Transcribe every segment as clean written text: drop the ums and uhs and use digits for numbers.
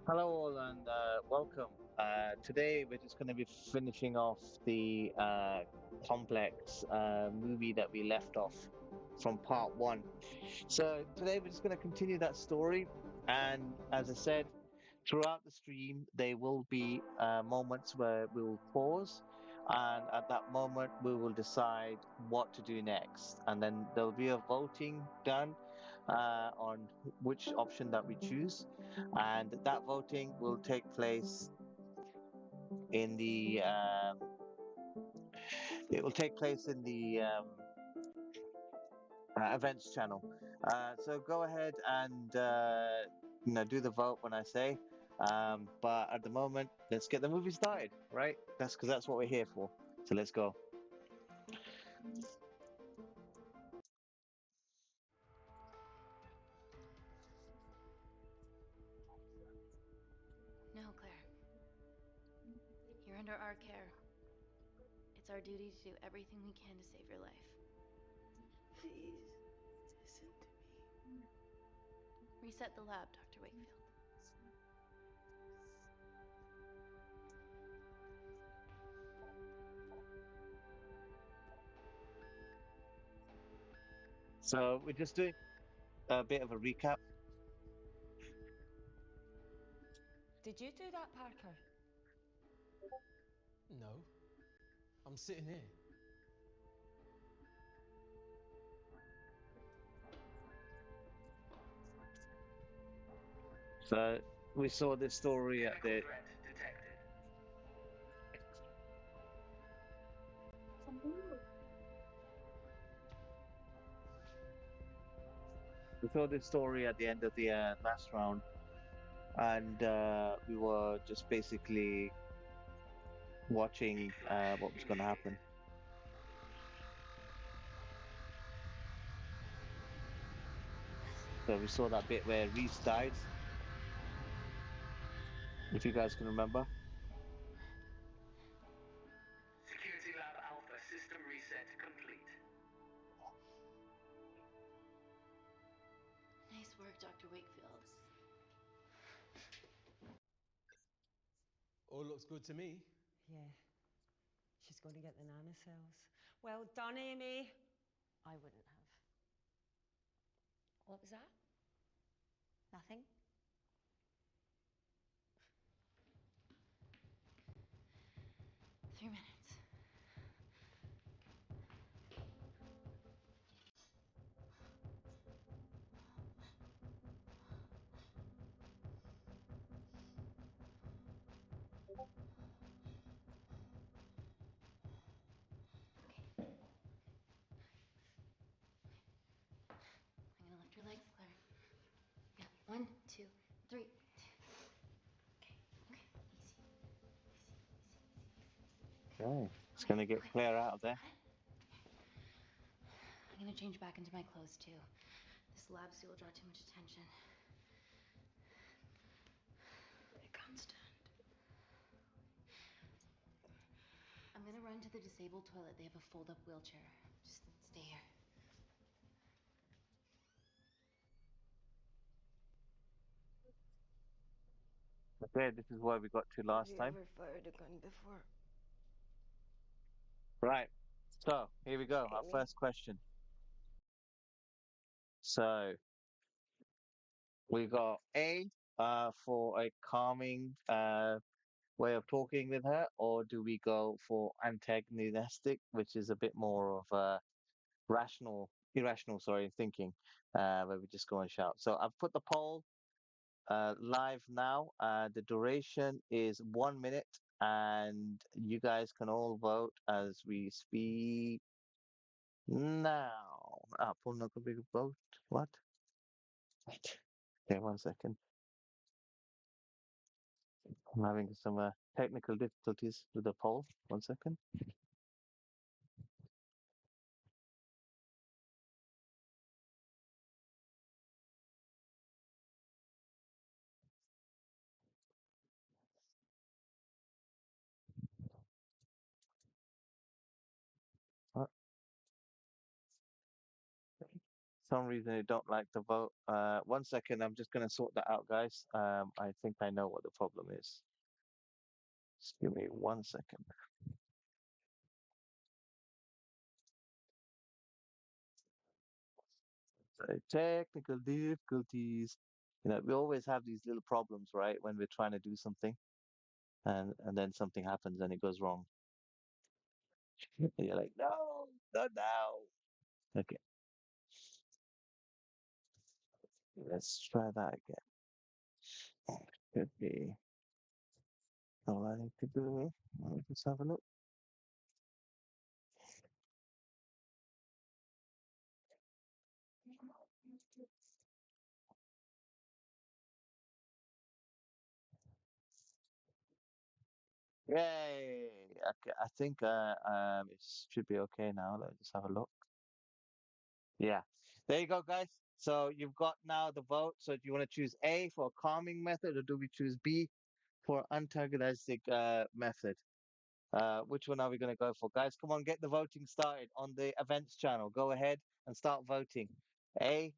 Hello, all, and welcome. Today, we're just going to be finishing off the complex movie that we left off from part one. So, today, we're just going to continue that story. And as I said, throughout the stream, there will be moments where we will pause. And at that moment, we will decide what to do next. And then there'll be a voting done on which option that we choose, and that voting will take place in the it will take place in the events channel. So go ahead and do the vote when I say. But at the moment, let's get the movie started, right? That's because that's what we're here for. So let's go. No, Claire. You're under our care. It's our duty to do everything we can to save your life. Please, listen to me. Reset the lab, Dr. Wakefield. So we're just doing a bit of a recap. Did you do that, Parker? No, I'm sitting here. So we saw this story at the we saw this story at the end of the last round, and we were just basically watching what was going to happen. So we saw that bit where Reese died, if you guys can remember. Security Lab Alpha system reset complete. Nice work, Dr. Wakefield. All looks good to me. Yeah. She's going to get the nanocells. Well done, Amy. I wouldn't have. What was that? Nothing? 3 minutes. Okay. I'm gonna lift your legs, Claire. Yeah. 1, 2, 3. Okay. Okay. Easy. Okay, it's Okay. going to get Okay. Claire out of there. Got it? I'm gonna change back into my clothes too. This lab suit will draw too much attention. I can't stand. I'm gonna run to the disabled toilet. They have a fold-up wheelchair. Just stay here. Okay, this is where we got to Have last you time. ever fired a gun before? Right, so here we go. Our Amy? first question. So we got A for a calming way of talking with her, or do we go for antagonistic, which is a bit more of irrational, sorry, thinking, where we just go and shout. So I've put the poll live now. The duration is 1 minute, and you guys can all vote as we speak now. Pull no big vote. What? Wait. Okay, 1 second. I'm having some technical difficulties with the poll. 1 second. some reason they don't like the vote. 1 second, I'm just gonna sort that out, guys. I think I know what the problem is. Just give me 1 second. So technical difficulties. We always have these little problems, right? When we're trying to do something, and then something happens and it goes wrong. And you're like, no, not now. Okay, let's try that again. Could be all I need to do. Let's have a look. Yay! Okay, I think it should be okay now. Let's just have a look. Yeah, there you go, guys. So you've got now the vote. So do you want to choose A for a calming method, or do we choose B for antagonistic method? Which one are we going to go for, guys? Come on, get the voting started on the events channel. Go ahead and start voting. A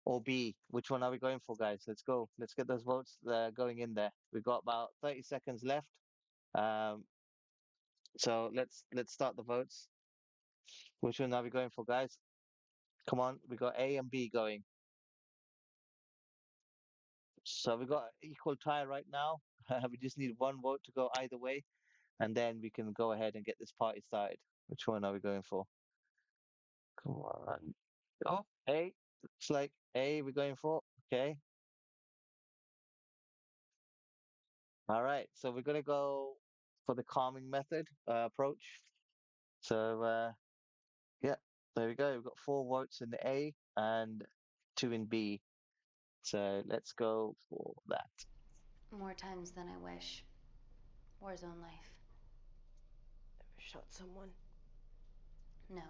or B? Which one are we going for, guys? Let's go. Let's get those votes going in there. We've got about 30 seconds left. Um, so let's start the votes. Which one are we going for, guys? Come on, we got A and B going. So we got equal tie right now. We just need one vote to go either way, and then we can go ahead and get this party started. Which one are we going for? Come on. Oh, A. Looks like A we're going for. Okay. All right. So we're gonna go for the calming method approach. So yeah, there we go. We've got 4 votes in the A and 2 in B. So let's go for that. More times than I wish. Warzone life. Ever shot someone? No.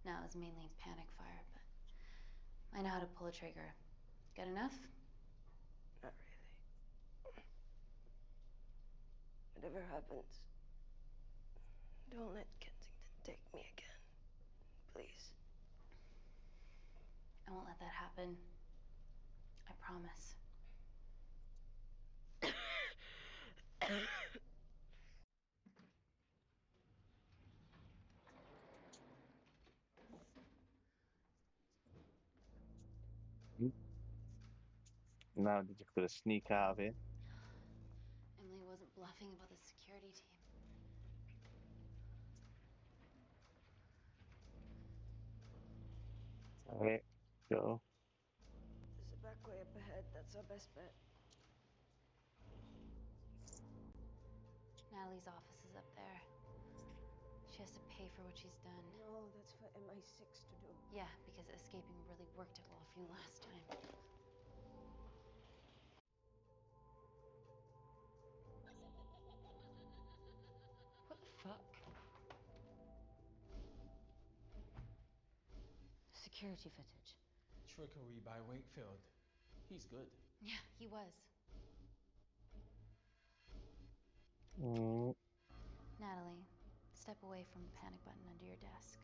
No, it was mainly panic fire, but I know how to pull a trigger. Good enough? Not really. Whatever happens, don't let Kensington take me again. Please. I won't let that happen. I promise. Mm. Now they're just gonna sneak out of here. Emily wasn't bluffing about the security team. All right, go. There's a back way up ahead. That's our best bet. Natalie's office is up there. She has to pay for what she's done. No, that's for MI6 to do. Yeah, because escaping really worked it well for you last time. What the fuck? Security footage. Trickery by Wakefield. He's good. Yeah, he was. Mm, Natalie, step away from the panic button under your desk.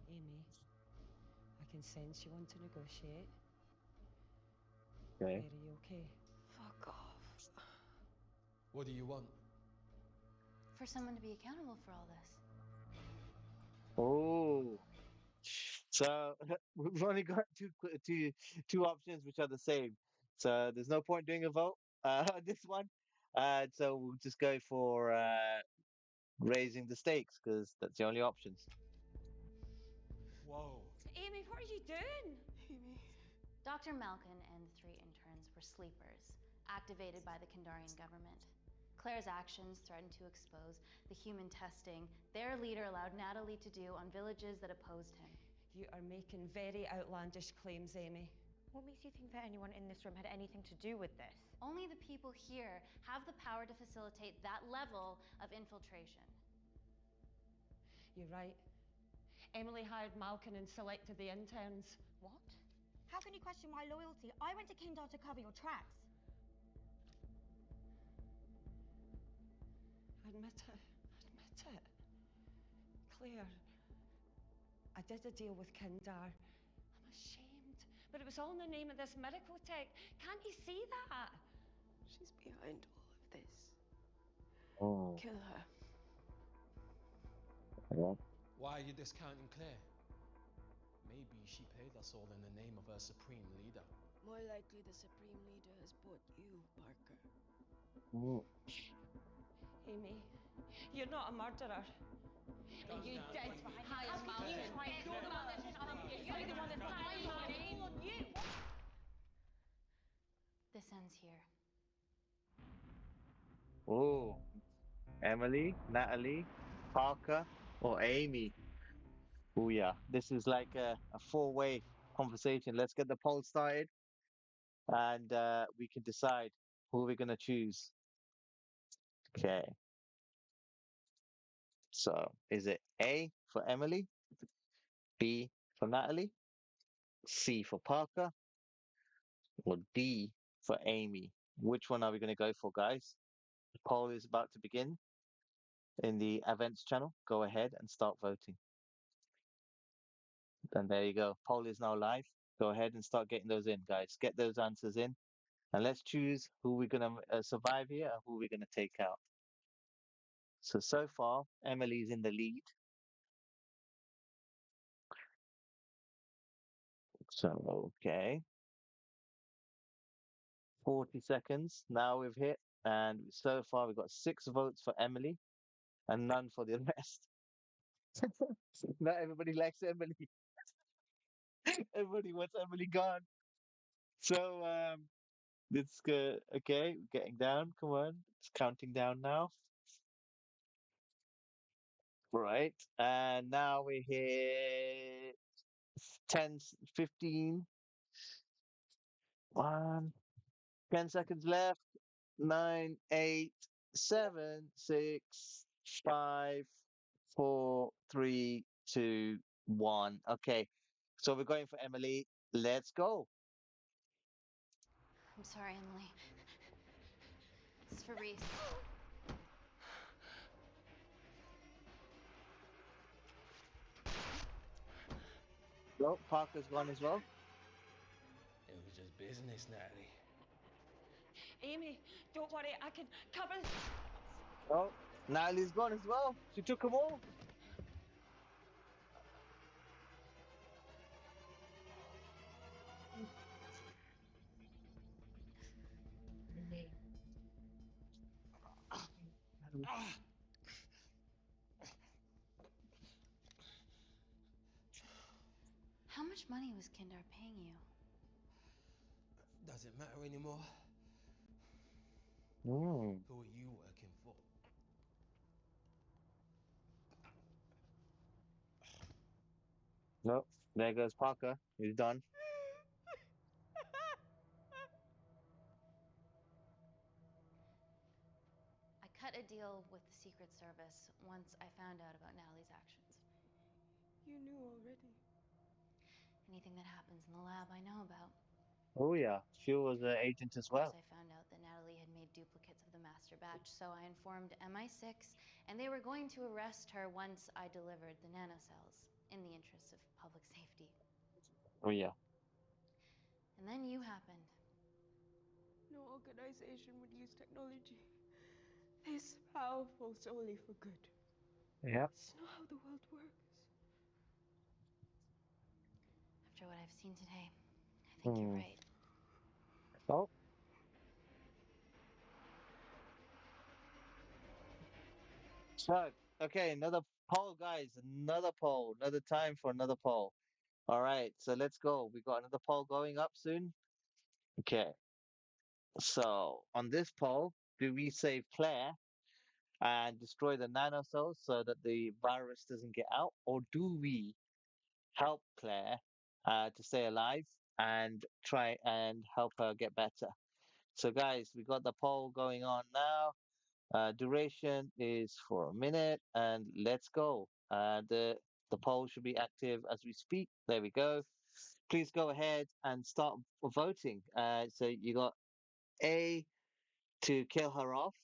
Amy, I can sense you want to negotiate. okay. Claire, are you okay? Fuck off. What do you want? For someone to be accountable for all this. Oh, so we've only got two options which are the same. So there's no point doing a vote on this one. So we'll just go for raising the stakes because that's the only options. Whoa. Amy, what are you doing? Amy. Dr. Malkin and the 3 interns were sleepers, activated by the Kandarian government. Claire's actions threatened to expose the human testing their leader allowed Natalie to do on villages that opposed him. You are making very outlandish claims, Amy. What makes you think that anyone in this room had anything to do with this? Only the people here have the power to facilitate that level of infiltration. You're right. Emily hired Malkin and selected the interns. What? How can you question my loyalty? I went to Kindar to cover your tracks. Admit it. Admit it. Claire, I did a deal with Kindar. I'm ashamed, but it was all in the name of this miracle tech. Can't you see that? She's behind all of this. Oh, Kill her. yeah. Why are you discounting Claire? Maybe she played us all in the name of her supreme leader. More likely the Supreme Leader has bought you, Parker. Mm. Amy, you're not a murderer. Calm You down, dead. Amy. How can you try and Claire, the one that's you're the one that's lying on you. This ends here. Oh, Emily, Natalie, Parker, or Amy. Oh yeah, this is like a four-way conversation. Let's get the poll started, and we can decide who we're gonna choose. Okay, so is it A for Emily, B for Natalie, C for Parker, or D for Amy? Which one are we gonna go for, guys? The poll is about to begin in the events channel. Go ahead and start voting. And there you go. Poll is now live. Go ahead and start getting those in, guys. Get those answers in. And let's choose who we're going to survive here and who we're going to take out. So far, Emily's in the lead. So, okay. 40 seconds. Now we've hit. And so far, we've got 6 votes for Emily and none for the rest. Not everybody likes Emily. Everybody wants Emily gone. So, let's go. Okay, getting down. Come on. It's counting down now. Right. And now we're here 10, 15, 1, 10 seconds left. 9, 8, 7, 6, 5, 4, 3, 2, 1. Okay. So we're going for Emily. Let's go. I'm sorry, Emily. It's for Reese. Well, Parker's gone as well. It was just business, Natalie. Amy, don't worry, I can cover. Oh, Natalie's gone as well. She took them all. How much money was Kindar paying you? Does it matter anymore? Mm. Who are you working for? Nope. There goes Parker. He's done. I cut a deal with the Secret Service once I found out about Natalie's actions. You knew already. Anything that happens in the lab, I know about. Oh, yeah. She was an agent as Of course, well. I found out that Natalie had made duplicates of the master batch, so I informed MI6, and they were going to arrest her once I delivered the nanocells, in the interest of public safety. Oh, yeah. And then you happened. No organization would use technology this powerful solely for good. Yep. It's not how the world works. After what I've seen today, I think you're Hmm. right. Oh, so, okay, another poll, guys. Another poll. Another time for another poll. All right, so let's go. We got another poll going up soon. Okay, so on this poll, do we save Claire and destroy the nanocells so that the virus doesn't get out, or do we help Claire to stay alive and try and help her get better? So, guys, we got the poll going on now. Duration is for a minute, and let's go. The poll should be active as we speak. There we go. Please go ahead and start voting. So you got A, to kill her off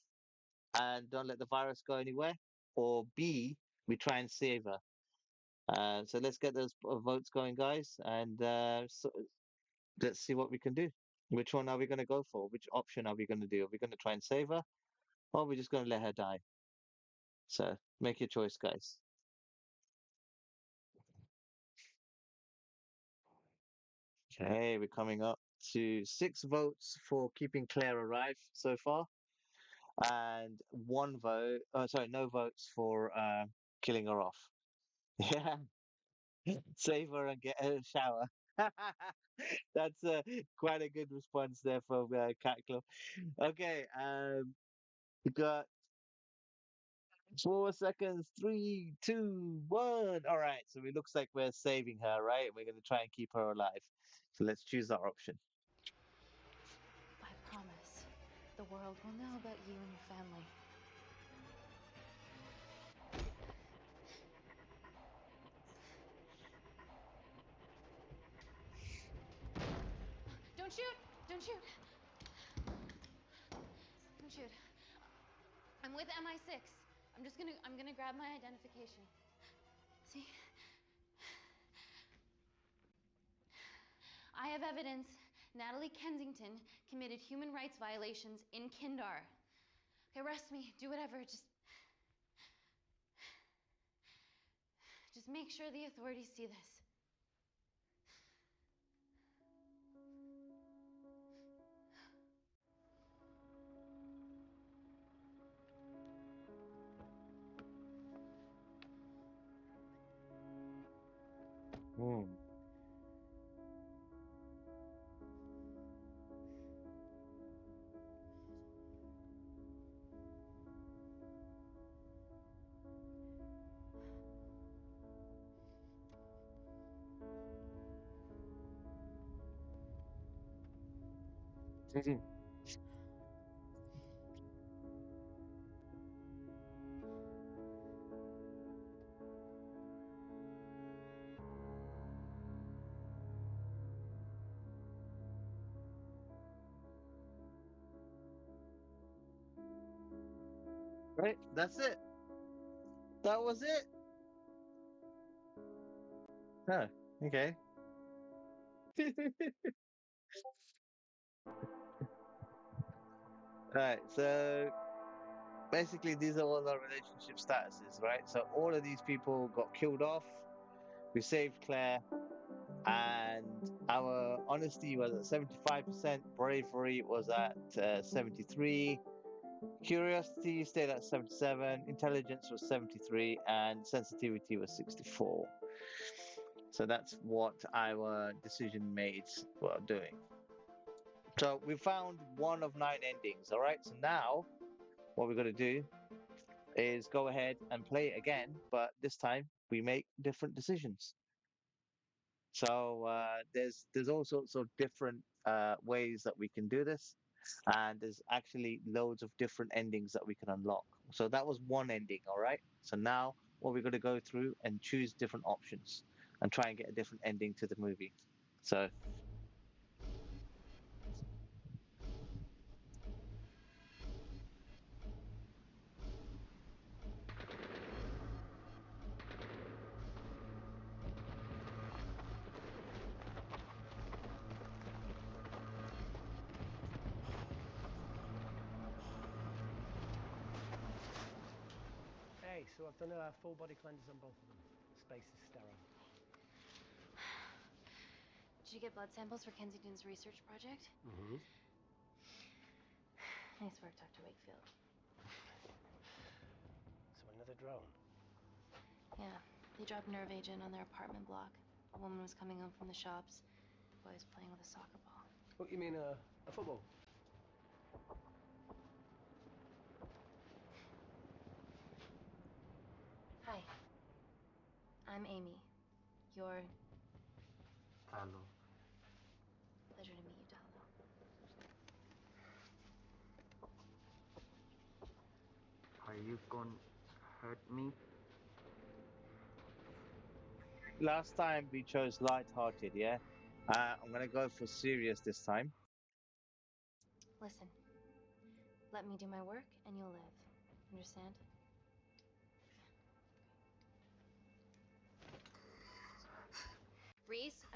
and don't let the virus go anywhere, or B, we try and save her. So let's get those votes going, guys, and so let's see what we can do. Which one are we going to go for? Which option are we going to do? Are we going to try and save her, or are we just going to let her die? So make your choice, guys. Okay, we're coming up to 6 votes for keeping Claire alive so far, and 1 vote. Oh, sorry, no votes for killing her off. Yeah, save her and get her a shower. That's quite a good response there from Cat Club. Okay, we got 4 seconds. 3, 2, 1. All right, so it looks like we're saving her, right? We're going to try and keep her alive. So let's choose our option. I promise, the world will know about you and your family. Don't shoot! Don't shoot! Don't shoot. I'm with MI6. I'm gonna grab my identification. See? I have evidence Natalie Kensington committed human rights violations in Kindar. Okay, arrest me, do whatever, just make sure the authorities see this. Hmm. Right, that's it. That was it. Huh. Okay. Right. So basically, these are all our relationship statuses, right? So all of these people got killed off. We saved Claire, and our honesty was at 75%. Bravery was at 73. Curiosity stayed at 77. Intelligence was 73, and sensitivity was 64. So that's what our decision mates were doing. So we found one of 9 endings. All right. So now what we're going to do is go ahead and play it again, but this time we make different decisions. So there's all sorts of different ways that we can do this, and there's actually loads of different endings that we can unlock. So that was one ending. All right. So now what we're going to go through and choose different options and try and get a different ending to the movie. So Hey, so I've done a full body cleanse on both of them. Space is sterile. Did you get blood samples for Kensington's research project? Mm-hmm. Nice work, Dr. Wakefield. So another drone. Yeah, they dropped nerve agent on their apartment block. A woman was coming home from the shops. The boy was playing with a soccer ball. What, you mean a football? Hi, I'm Amy. You're... Hello. Pleasure to meet you, Tallow. Are you gonna hurt me? last time we chose light-hearted, yeah? I'm gonna go for serious this time. Listen, let me do my work and you'll live. Understand?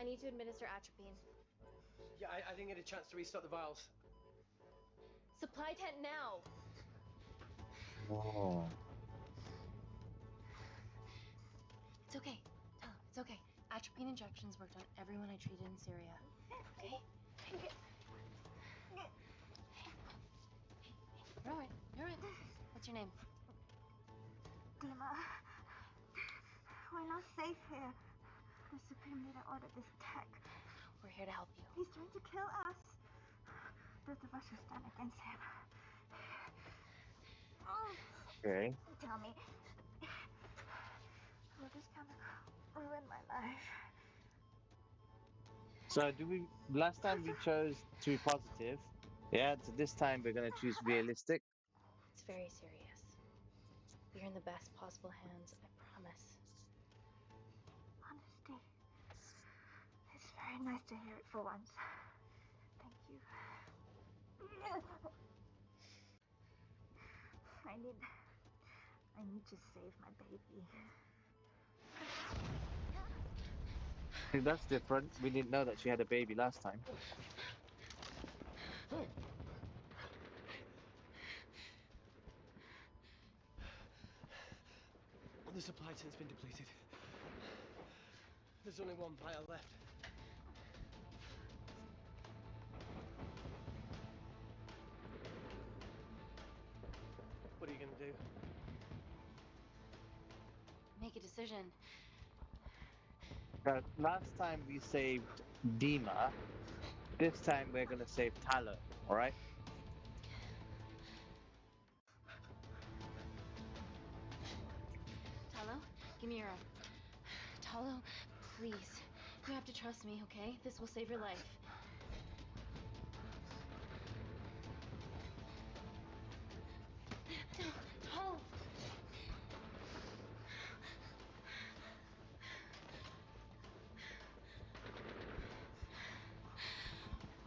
I need to administer atropine. Yeah, I didn't get a chance to restock the vials. Supply tent now! Oh. It's okay. Tell him, it's okay. Atropine injections worked on everyone I treated in Syria. Okay? You're alright. You're alright. What's your name? Dima, we're not safe here. The Supreme Leader ordered this tech. We're here to help you. He's trying to kill us. Both of us will stand against him. Okay. Tell me, will this chemical ruin my life? So do we? Last time we chose to be positive. Yeah. So this time we're gonna choose realistic. It's very serious. You're in the best possible hands, I promise. Honesty. It's very nice to hear it for once. Thank you. I need to save my baby. Hey, that's different. We didn't know that she had a baby last time. The supply tent's been depleted. There's only one vial left. What are you gonna do? Make a decision. Last time we saved Dima. This time we're gonna save Talo. All right. Talo, give me your arm. Talo, please. You have to trust me, okay? This will save your life. Talo!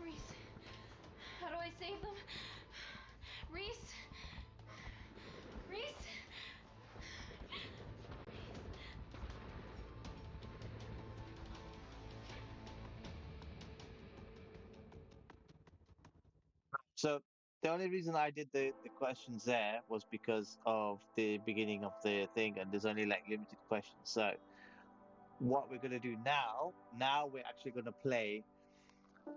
Reese, how do I save them? Reese! Reese! So the only reason I did the questions there was because of the beginning of the thing, and there's only like limited questions. So what we're gonna do now we're actually gonna play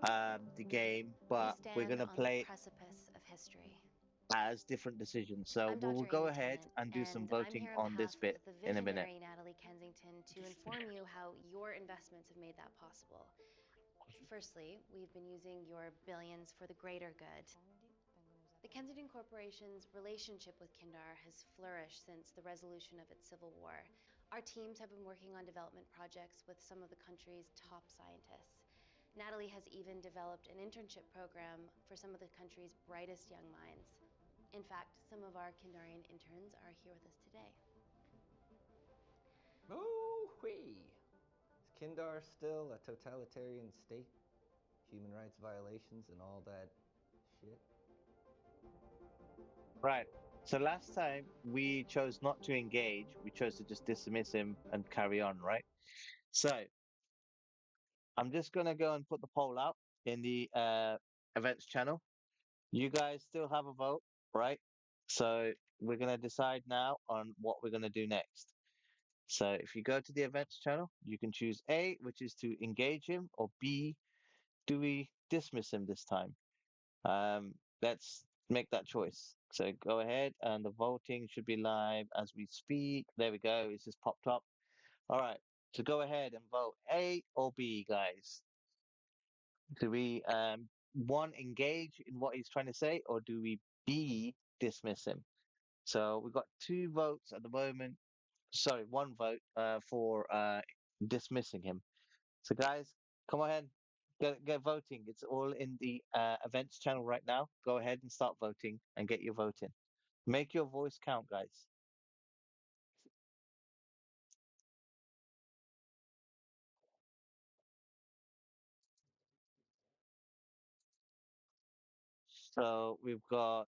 the game, We but we're stand gonna on the play precipice of history. as different decisions. So I'm we will Dr. go Amy ahead Tennant, and do some and I'm voting here on on behalf this of bit the in a minute. visionary Natalie Kensington to inform you how your investments have made that possible. Firstly, we've been using your billions for the greater good. The Kensington Corporation's relationship with Kindar has flourished since the resolution of its civil war. Our teams have been working on development projects with some of the country's top scientists. Natalie has even developed an internship program for some of the country's brightest young minds. In fact, some of our Kindarian interns are here with us today. Ooh-wee! Is Kindar still a totalitarian state? Human rights violations and all that shit? Right. So last time we chose not to engage. We chose to just dismiss him and carry on, right? So I'm just gonna go and put the poll out in the events channel. You guys still have a vote, right? So we're gonna decide now on what we're gonna do next. So if you go to the events channel, you can choose A, which is to engage him, or B, do we dismiss him this time? Let's make that choice. So go ahead, and the voting should be live as we speak. There we go. It's just popped up. All right. So go ahead and vote A or B, guys. Do we one engage in what he's trying to say, or do we B dismiss him? So we've got two votes at the moment. Sorry, one vote for dismissing him. So guys, come ahead, get voting. It's all in the events channel right now. Go ahead and start voting and get your vote in. Make your voice count, guys. So we've got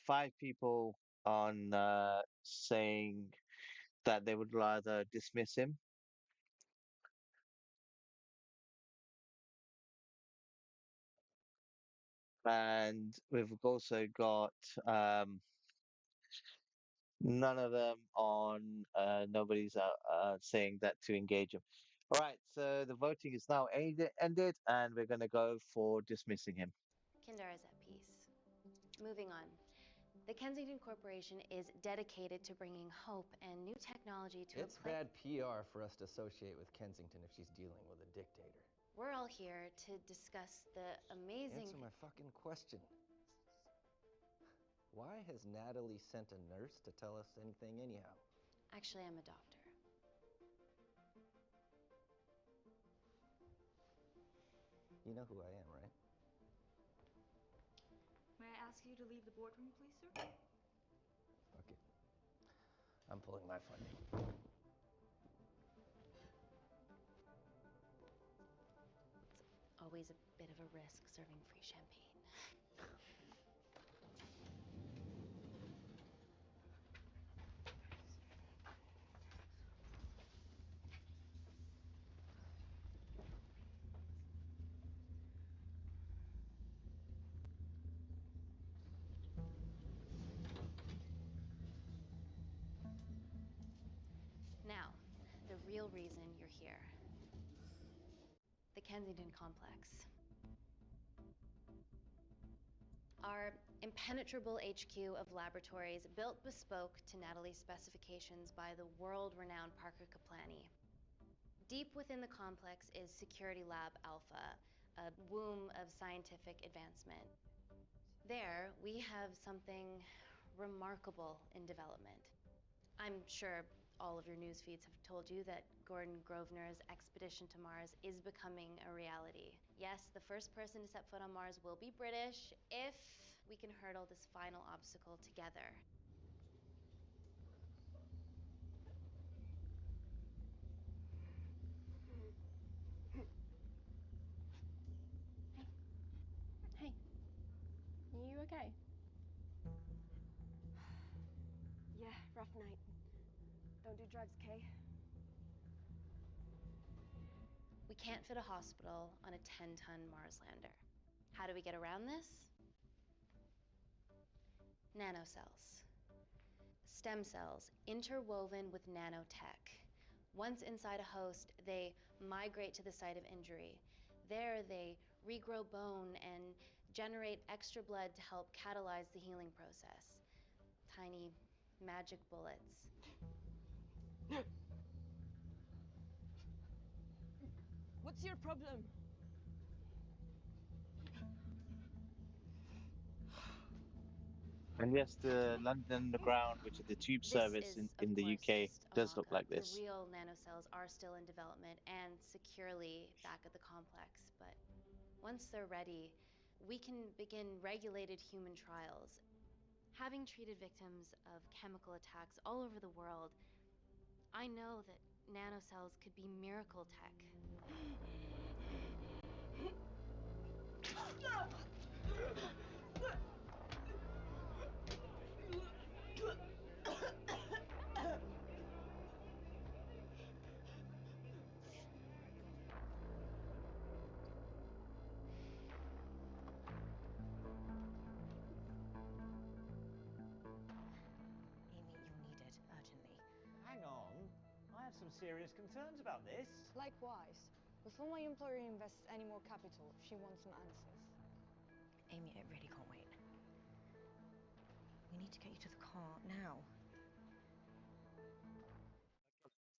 5 people on saying that they would rather dismiss him. And we've also got none of them on nobody's saying that to engage him. All right, so the voting is now ended, and we're going to go for dismissing him. Kindar is at peace. Moving on. The Kensington Corporation is dedicated to bringing hope and new technology to It's a place. bad PR for us to associate with Kensington if she's dealing with a dictator. We're all here to discuss the amazing. Answer my fucking question. Why has Natalie sent a nurse to tell us anything anyhow? Actually, I'm a doctor. You know who I am, right? May I ask you to leave the boardroom, please, sir? Fuck it. I'm pulling my funding. It's always a bit of a risk serving free champagne. Now, the real reason you're here. The Kensington Complex. Our impenetrable HQ of laboratories built bespoke to Natalie's specifications by the world-renowned Parker Kaplani. Deep within the complex is Security Lab Alpha, a womb of scientific advancement. There, we have something remarkable in development. I'm sure all of your news feeds have told you that Gordon Grosvenor's expedition to Mars is becoming a reality. Yes, the first person to set foot on Mars will be British if we can hurdle this final obstacle together. Hey. Are you okay? Yeah, rough night. Don't do drugs, Kay. We can't fit a hospital on a 10-ton Mars lander. How do we get around this? Nanocells. Stem cells interwoven with nanotech. Once inside a host, they migrate to the site of injury. There, they regrow bone and generate extra blood to help catalyze the healing process. Tiny magic bullets. What's your problem? And yes, the London Underground, which is the tube This service is, of in the course, UK, just a does look mock-up. like The this. real nanocells are still in development and securely back at the complex, but once they're ready, we can begin regulated human trials. Having treated victims of chemical attacks all over the world, I know that nanocells could be miracle tech. Amy, you're needed urgently. Hang on. I have some serious concerns about this. Likewise. Before my employer invests any more capital, she wants some answers. Amy, it really can't wait. We need to get you to the car now.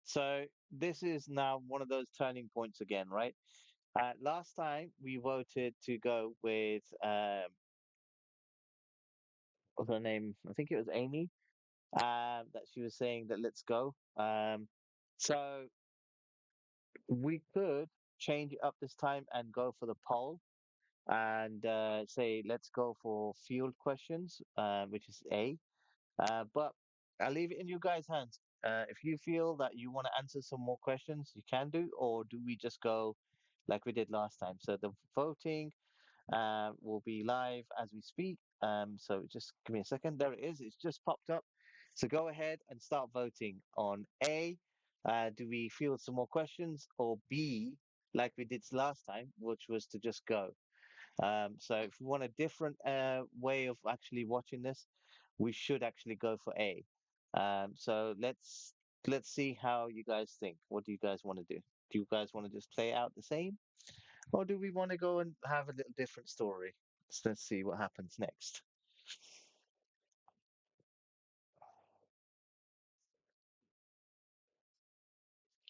So this is now one of those turning points again, right? Last time we voted to go with what's her name? I think it was Amy. That she was saying that let's go. So we could change it up this time and go for the poll and say let's go for field questions, which is A. But I'll leave it in you guys' hands. If you feel that you want to answer some more questions, you can do, or do we just go like we did last time? So the voting will be live as we speak. So just give me a second. There it is. It's just popped up. So go ahead and start voting on A. Do we field some more questions, or B, like we did last time, which was to just go? So if you want a different way of actually watching this, we should actually go for A. So let's see how you guys think. What do you guys want to do? Do you guys want to just play out the same, or do we want to go and have a little different story? So let's see what happens next.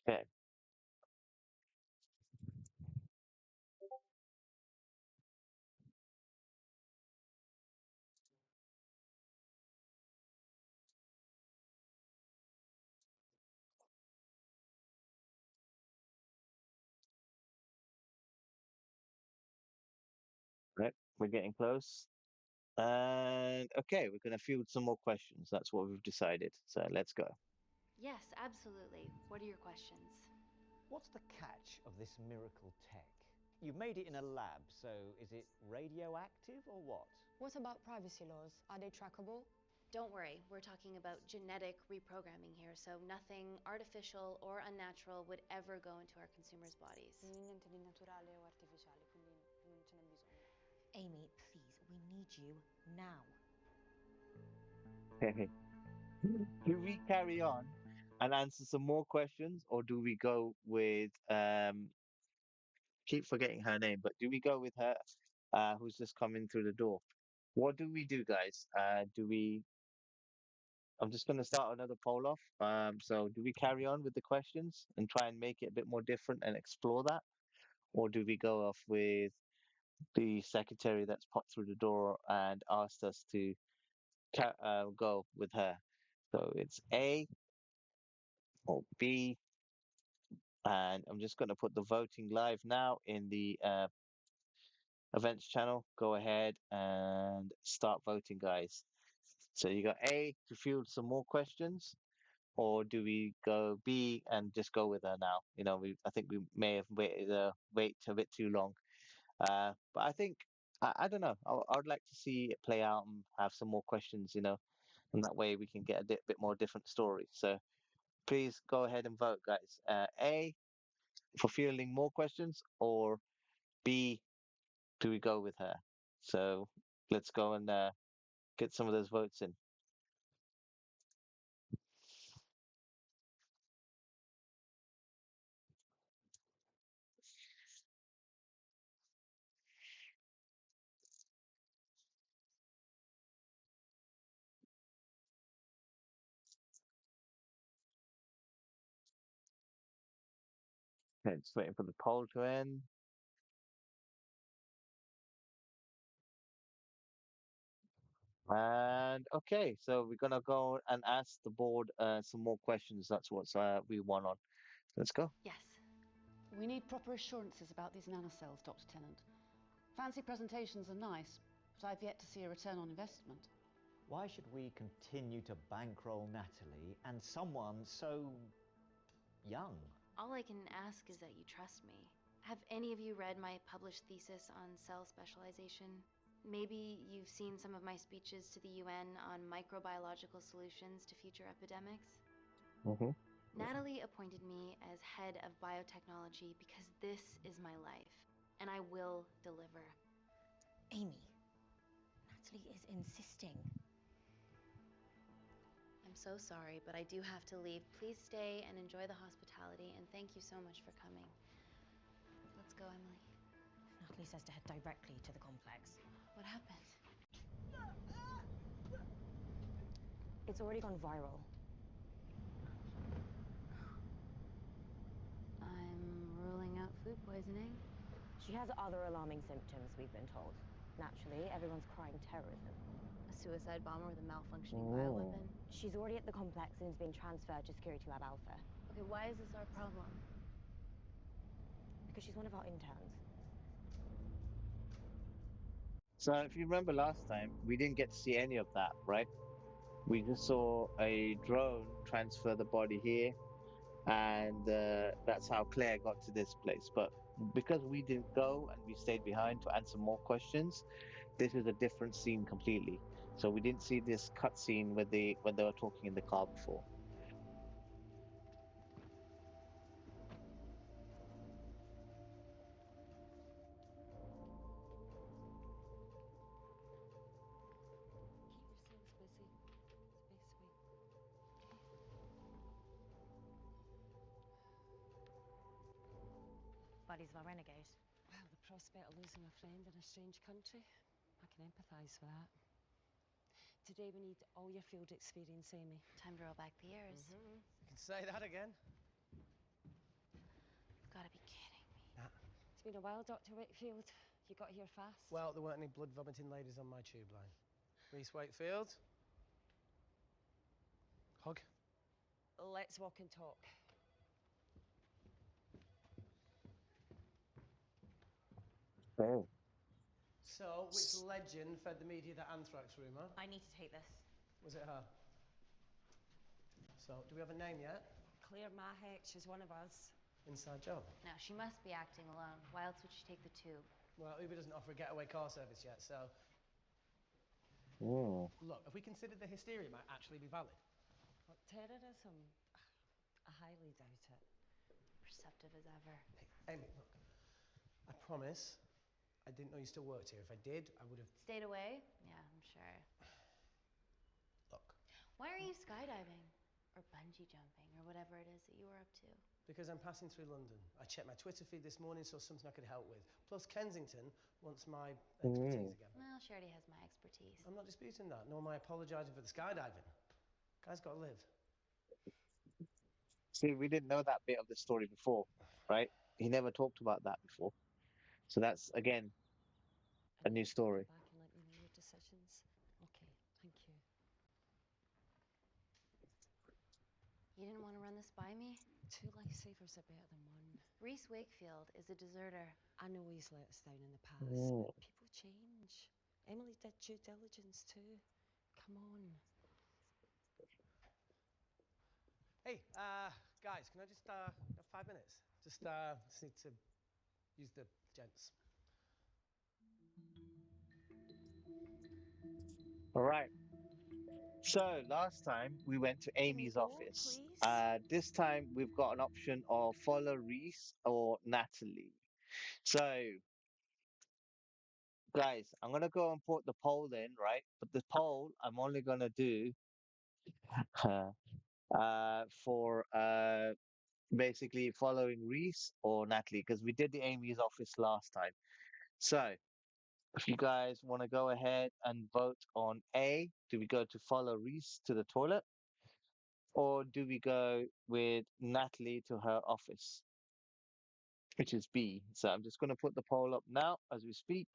Okay. Right, we're getting close. And okay, we're going to field some more questions. That's what we've decided. So let's go. Yes, absolutely. What are your questions? What's the catch of this miracle tech? You've made it in a lab, so is it radioactive or what? What about privacy laws? Are they trackable? Don't worry, we're talking about genetic reprogramming here, so nothing artificial or unnatural would ever go into our consumers' bodies. Niente di naturale o artificiale, quindi non ce n'è bisogno. Amy, please, we need you now. Do we carry on and answer some more questions, or do we go with keep forgetting her name, but do we go with her who's just coming through the door? What do we do, guys? Do we I'm just going to start another poll off. So do we carry on with the questions and try and make it a bit more different and explore that? Or do we go off with the secretary that's popped through the door and asked us to go with her? So it's A or B. And I'm just going to put the voting live now in the events channel. Go ahead and start voting, guys. So you got A to field some more questions, or do we go B and just go with her now? I think we may have wait a bit too long. But I think I don't know. I would like to see it play out and have some more questions. And that way we can get a bit more different story. So please go ahead and vote, guys. A for fielding more questions, or B, do we go with her? So let's go and get some of those votes in. Okay, just waiting for the poll to end. And okay, so we're gonna go and ask the board some more questions. That's what we want on. Let's go. Yes. We need proper assurances about these nanocells, Dr. Tennant. Fancy presentations are nice, but I've yet to see a return on investment. Why should we continue to bankroll Natalie and someone so young? All I can ask is that you trust me. Have any of you read my published thesis on cell specialization? Maybe you've seen some of my speeches to the UN on microbiological solutions to future epidemics? Mm-hmm. Natalie appointed me as head of biotechnology because this is my life, and I will deliver. Amy, Natalie is insisting. I'm so sorry, but I do have to leave. Please stay and enjoy the hospitality, and thank you so much for coming. Let's go, Emily. Natalie says to head directly to the complex. What happened? It's already gone viral. I'm ruling out food poisoning. She has other alarming symptoms, we've been told. Naturally, everyone's crying terrorism. A suicide bomber with a malfunctioning bioweapon? She's already at the complex and is being transferred to Security Lab Alpha. Okay, why is this our problem? Because she's one of our interns. So if you remember last time, we didn't get to see any of that, right? We just saw a drone transfer the body here, and that's how Claire got to this place. But because we didn't go and we stayed behind to answer more questions, this is a different scene completely. So we didn't see this cutscene where they were talking in the car before. Keep yourselves busy. It's the best way. Buddy's my renegade. Well, the prospect of losing a friend in a strange country, I can empathise with that. Today we need all your field experience, Amy. Time to roll back the years. You can say that again. You've got to be kidding me. Nah. It's been a while, Dr. Wakefield. You got here fast. Well, there weren't any blood vomiting ladies on my tube line. Reese Wakefield. Hug. Let's walk and talk. Oh. So, which legend fed the media that anthrax rumour? I need to take this. Was it her? So, do we have a name yet? Claire Mahek, she's one of us. Inside job. No, she must be acting alone. Why else would she take the tube? Well, Uber doesn't offer a getaway car service yet, so... Oh. Look, if we consider the hysteria might actually be valid. What, terrorism? I highly doubt it. Perceptive as ever. Hey, Amy, look. I promise I didn't know you still worked here. If I did, I would have... Stayed away? Yeah, I'm sure. Look. Why are you skydiving? Or bungee jumping, or whatever it is that you were up to? Because I'm passing through London. I checked my Twitter feed this morning, saw something I could help with. Plus, Kensington wants my expertise again. Well, she already has my expertise. I'm not disputing that, nor am I apologising for the skydiving. Guy's got to live. See, we didn't know that bit of the story before, right? He never talked about that before. So that's, again, a new story. Back and let me know your decisions. Okay, thank you. You didn't want to run this by me? 2 lifesavers are better than 1. Reese Wakefield is a deserter. I know he's let us down in the past, Oh. but people change. Emily did due diligence too. Come on. Hey, guys, can I just, have 5 minutes? Just need to use the gents. All right. So last time we went to Amy's office. This time we've got an option of follow Reese or Natalie. So, guys, I'm gonna go and put the poll in, right? But the poll I'm only gonna do for basically following Reese or Natalie because we did the Amy's office last time. So, if you guys want to go ahead and vote on A, do we go to follow Reese to the toilet? Or do we go with Natalie to her office, which is B? So I'm just going to put the poll up now as we speak.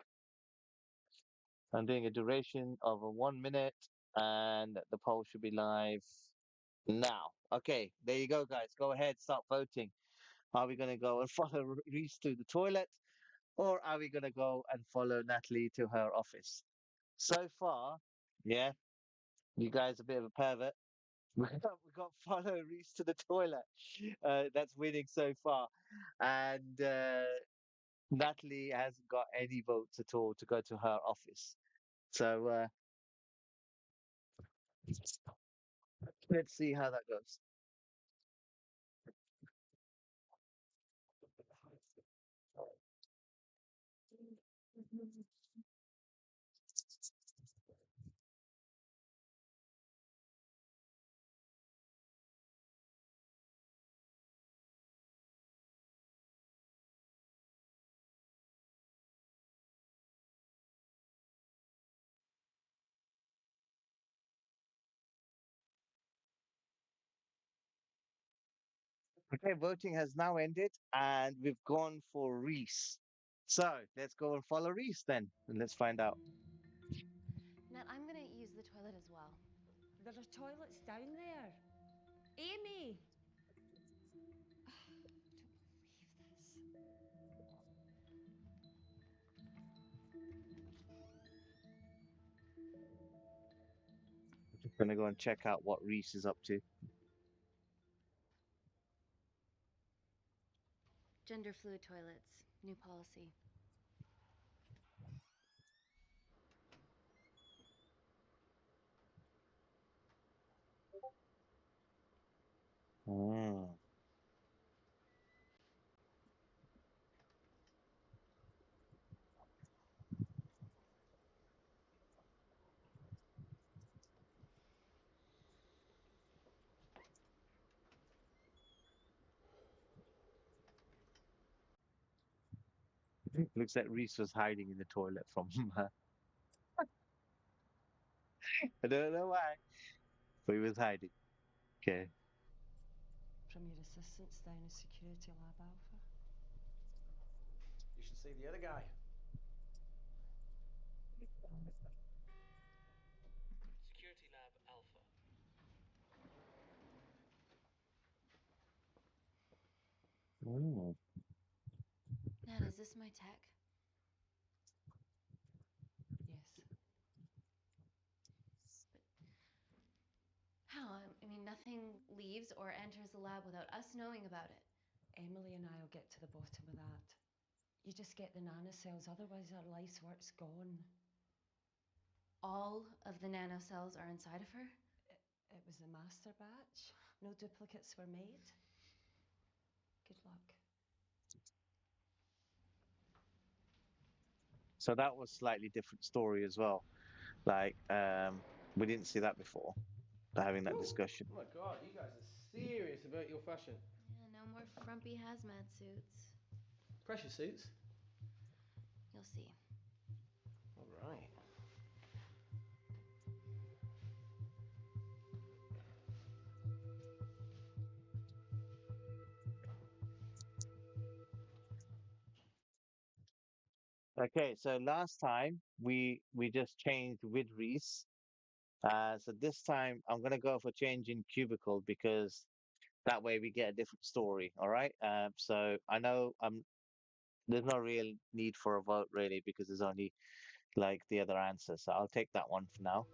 I'm doing a duration of 1 minute, and the poll should be live now. Okay, there you go, guys. Go ahead, start voting. Are we going to go and follow Reese to the toilet, or are we going to go and follow Natalie to her office? So far, yeah, you guys are a bit of a pervert. We got follow Reese to the toilet. That's winning so far. And Natalie hasn't got any votes at all to go to her office. So let's see how that goes. Okay, voting has now ended, and we've gone for Reese. So let's go and follow Reese then, and let's find out. Nat, I'm gonna use the toilet as well. There are toilets down there. Amy! I Just gonna go and check out what Reese is up to. Gender fluid toilets. New policy. Mm. Looks like Reese was hiding in the toilet from her. I don't know why, but he was hiding. Okay. From your assistants down in Security Lab Alpha. You should see the other guy. Security Lab Alpha. Mm. Nat, is this my tech? Yes. How? I mean, nothing leaves or enters the lab without us knowing about it. Emily and I'll get to the bottom of that. You just get the nanocells, otherwise our life's work's gone. All of the nanocells are inside of her? It was the master batch. No duplicates were made. Good luck. So that was slightly different story as well. Like, we didn't see that before. Having that discussion. Oh my god, you guys are serious about your fashion. Yeah, no more frumpy hazmat suits. Pressure suits? You'll see. Alright. Okay, so last time we just changed with Reese. So this time I'm gonna go for changing cubicle because that way we get a different story. All right. So I know there's no real need for a vote really because there's only like the other answer. So I'll take that one for now.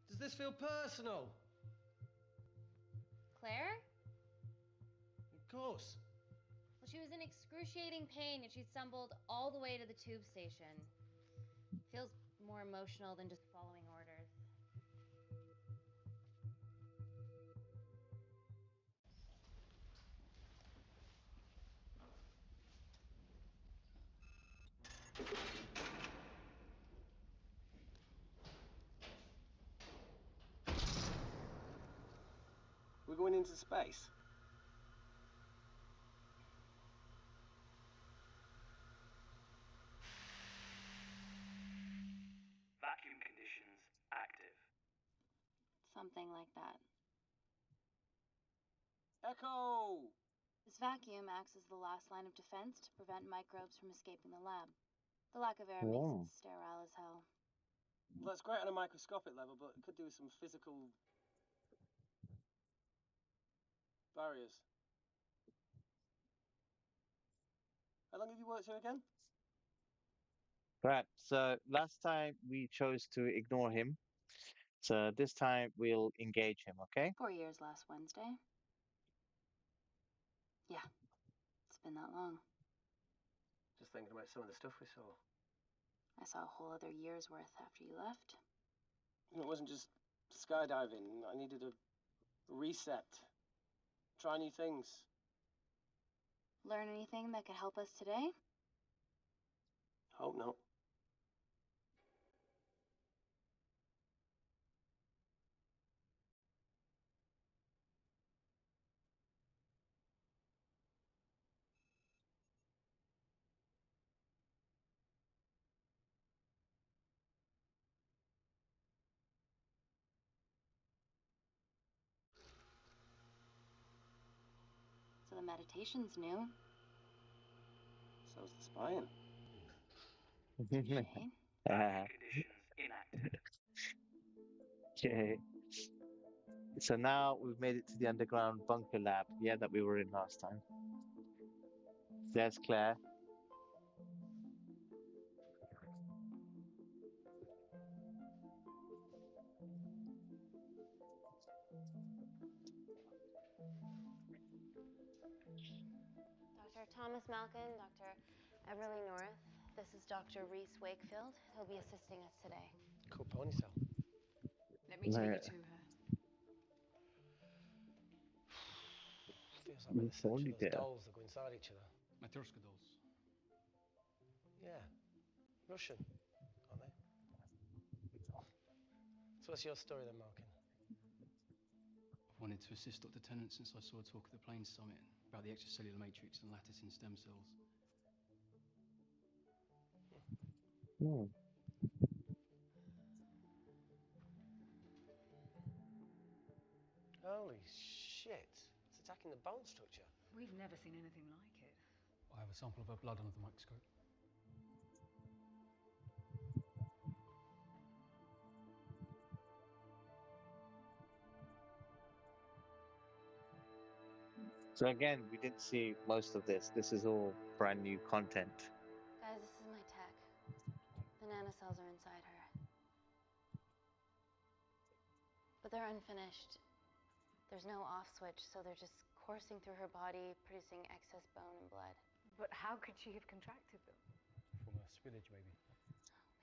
Does this feel personal? Claire? Of course. Well, she was in excruciating pain and she stumbled all the way to the tube station. Feels more emotional than just following orders. We're going into space. Vacuum conditions active. Something like that. Echo! This vacuum acts as the last line of defense to prevent microbes from escaping the lab. The lack of air makes Oh. it sterile as hell. Well, that's great on a microscopic level, but it could do with some physical barriers. How long have you worked here again? Right. So last time we chose to ignore him. So this time we'll engage him. Okay. 4 years last Wednesday. Yeah, it's been that long. Just thinking about some of the stuff we saw. I saw a whole other year's worth after you left. It wasn't just skydiving. I needed a reset. Try new things. Learn anything that could help us today? Hope not. So the meditation's new. So's the spying. Touche. Vacuum conditions inactive. Okay. So now we've made it to the underground bunker lab. Yeah, that we were in last time. There's Claire. Dr. Thomas Malkin, Dr. Everly North. This is Dr. Reese Wakefield. He'll be assisting us today. Cool ponytail. Let me take you to her. Feels like we're the center of those Ponytail. dolls that go inside each other. Matryoshka dolls. Yeah. Russian, aren't they? So what's your story then, Malkin? I've wanted to assist Dr. Tennant since I saw a talk at the Plains Summit about the extracellular matrix and lattice in stem cells. Hmm. Holy shit. It's attacking the bone structure. We've never seen anything like it. I have a sample of her blood under the microscope. So again, we didn't see most of this. This is all brand new content. Guys, this is my tech. The nanocells are inside her. But they're unfinished. There's no off switch, so they're just coursing through her body, producing excess bone and blood. But how could she have contracted them? From a spillage, maybe.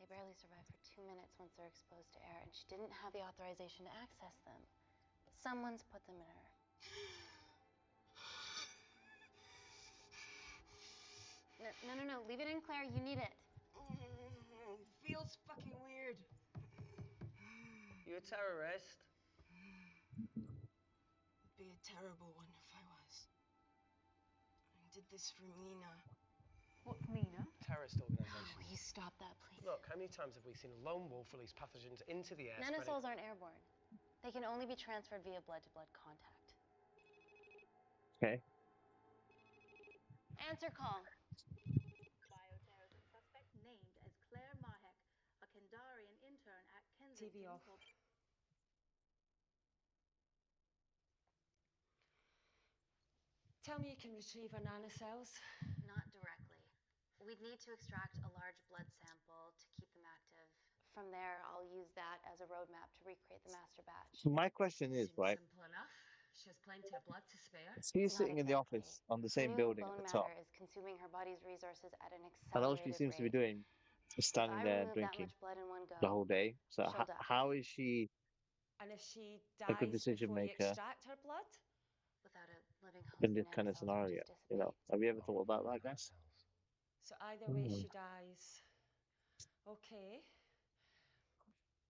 They barely survive for 2 minutes once they're exposed to air, and she didn't have the authorization to access them. Someone's put them in her. No. Leave it in, Claire. You need it. Feels fucking weird. You a terrorist? Would be a terrible one if I was. I did this for Mina. What's Mina? Terrorist organisation. Will you stop that, please? Look, how many times have we seen a lone wolf release pathogens into the air? Nanocells aren't airborne. They can only be transferred via blood-to-blood contact. Okay. Answer call. Bioterrorism suspect named as Claire Mahek, a Kandarian intern at Kensington. TV off. Tell me you can retrieve her nanocells. Not directly. We'd need to extract a large blood sample to keep them active. From there, I'll use that as a roadmap to recreate the master batch. So my question is, Seems right? simple enough. She has plenty of blood to spare. She's Not sitting in the exactly. office on the same New building at bone the top, matter is consuming her body's resources at an and all she accelerated seems to be rate. doing is If standing I there remove that drinking much blood in one go, the whole day. So she'll die. how is she And if she a good dies decision before you maker extract her blood? Without a living host, in the this kind of nanocells would scenario? just You know, dissipate. have you ever thought about that, guys? So either way, Mm. she dies. Okay.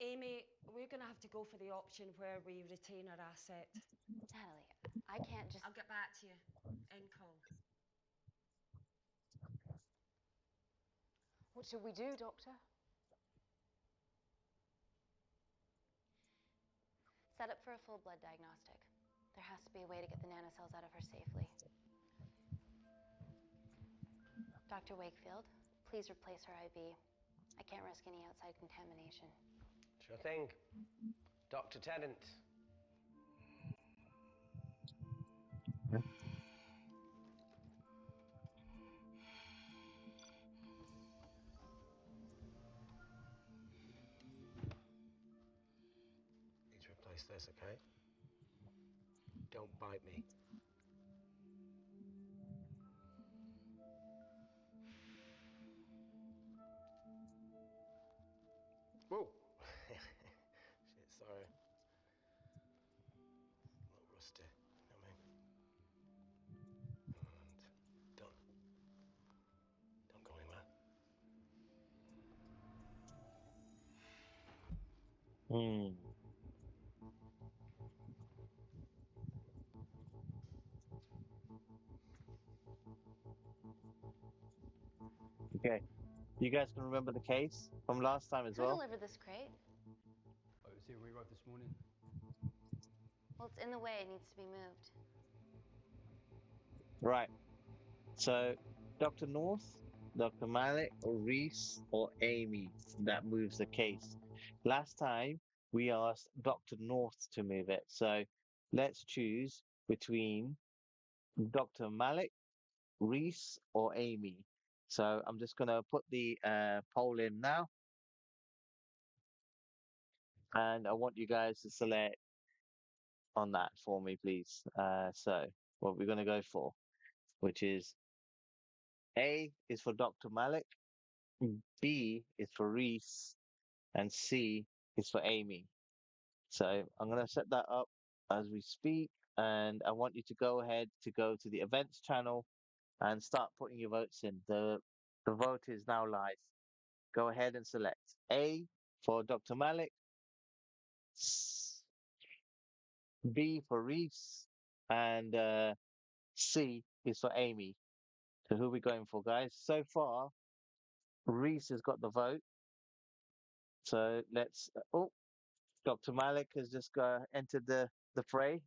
Amy, we're going to have to go for the option where we retain our asset. Natalie, I can't just... I'll get back to you. End call. What should we do, Doctor? Set up for a full blood diagnostic. There has to be a way to get the nanocells out of her safely. Dr. Wakefield, please replace her IV. I can't risk any outside contamination. Sure thing. Dr. Tennant. Need to replace this, okay? Don't bite me. Whoa! Shit, sorry. A little rusty. I mean. And don't go anywhere. Hmm. Okay. You guys can remember the case from last time as Who well? delivered this crate? Oh, it was here we arrived this morning. Well, it's in the way. It needs to be moved. Right. So, Dr. North, Dr. Malik, or Reese, or Amy that moves the case. Last time we asked Dr. North to move it. So, let's choose between Dr. Malik, Reese, or Amy. So, I'm just going to put the poll in now. And I want you guys to select on that for me, please. So, what we're going to go for, which is A is for Dr. Malik, B is for Reese, and C is for Amy. So I'm going to set that up as we speak, and I want you to go ahead to go to the events channel and start putting your votes in. The vote is now live. Go ahead and select A for Dr. Malik, B for Reese, and C is for Amy. So who are we going for, guys? So far, Reese has got the vote. So let's. Oh, Dr. Malik has just entered the fray.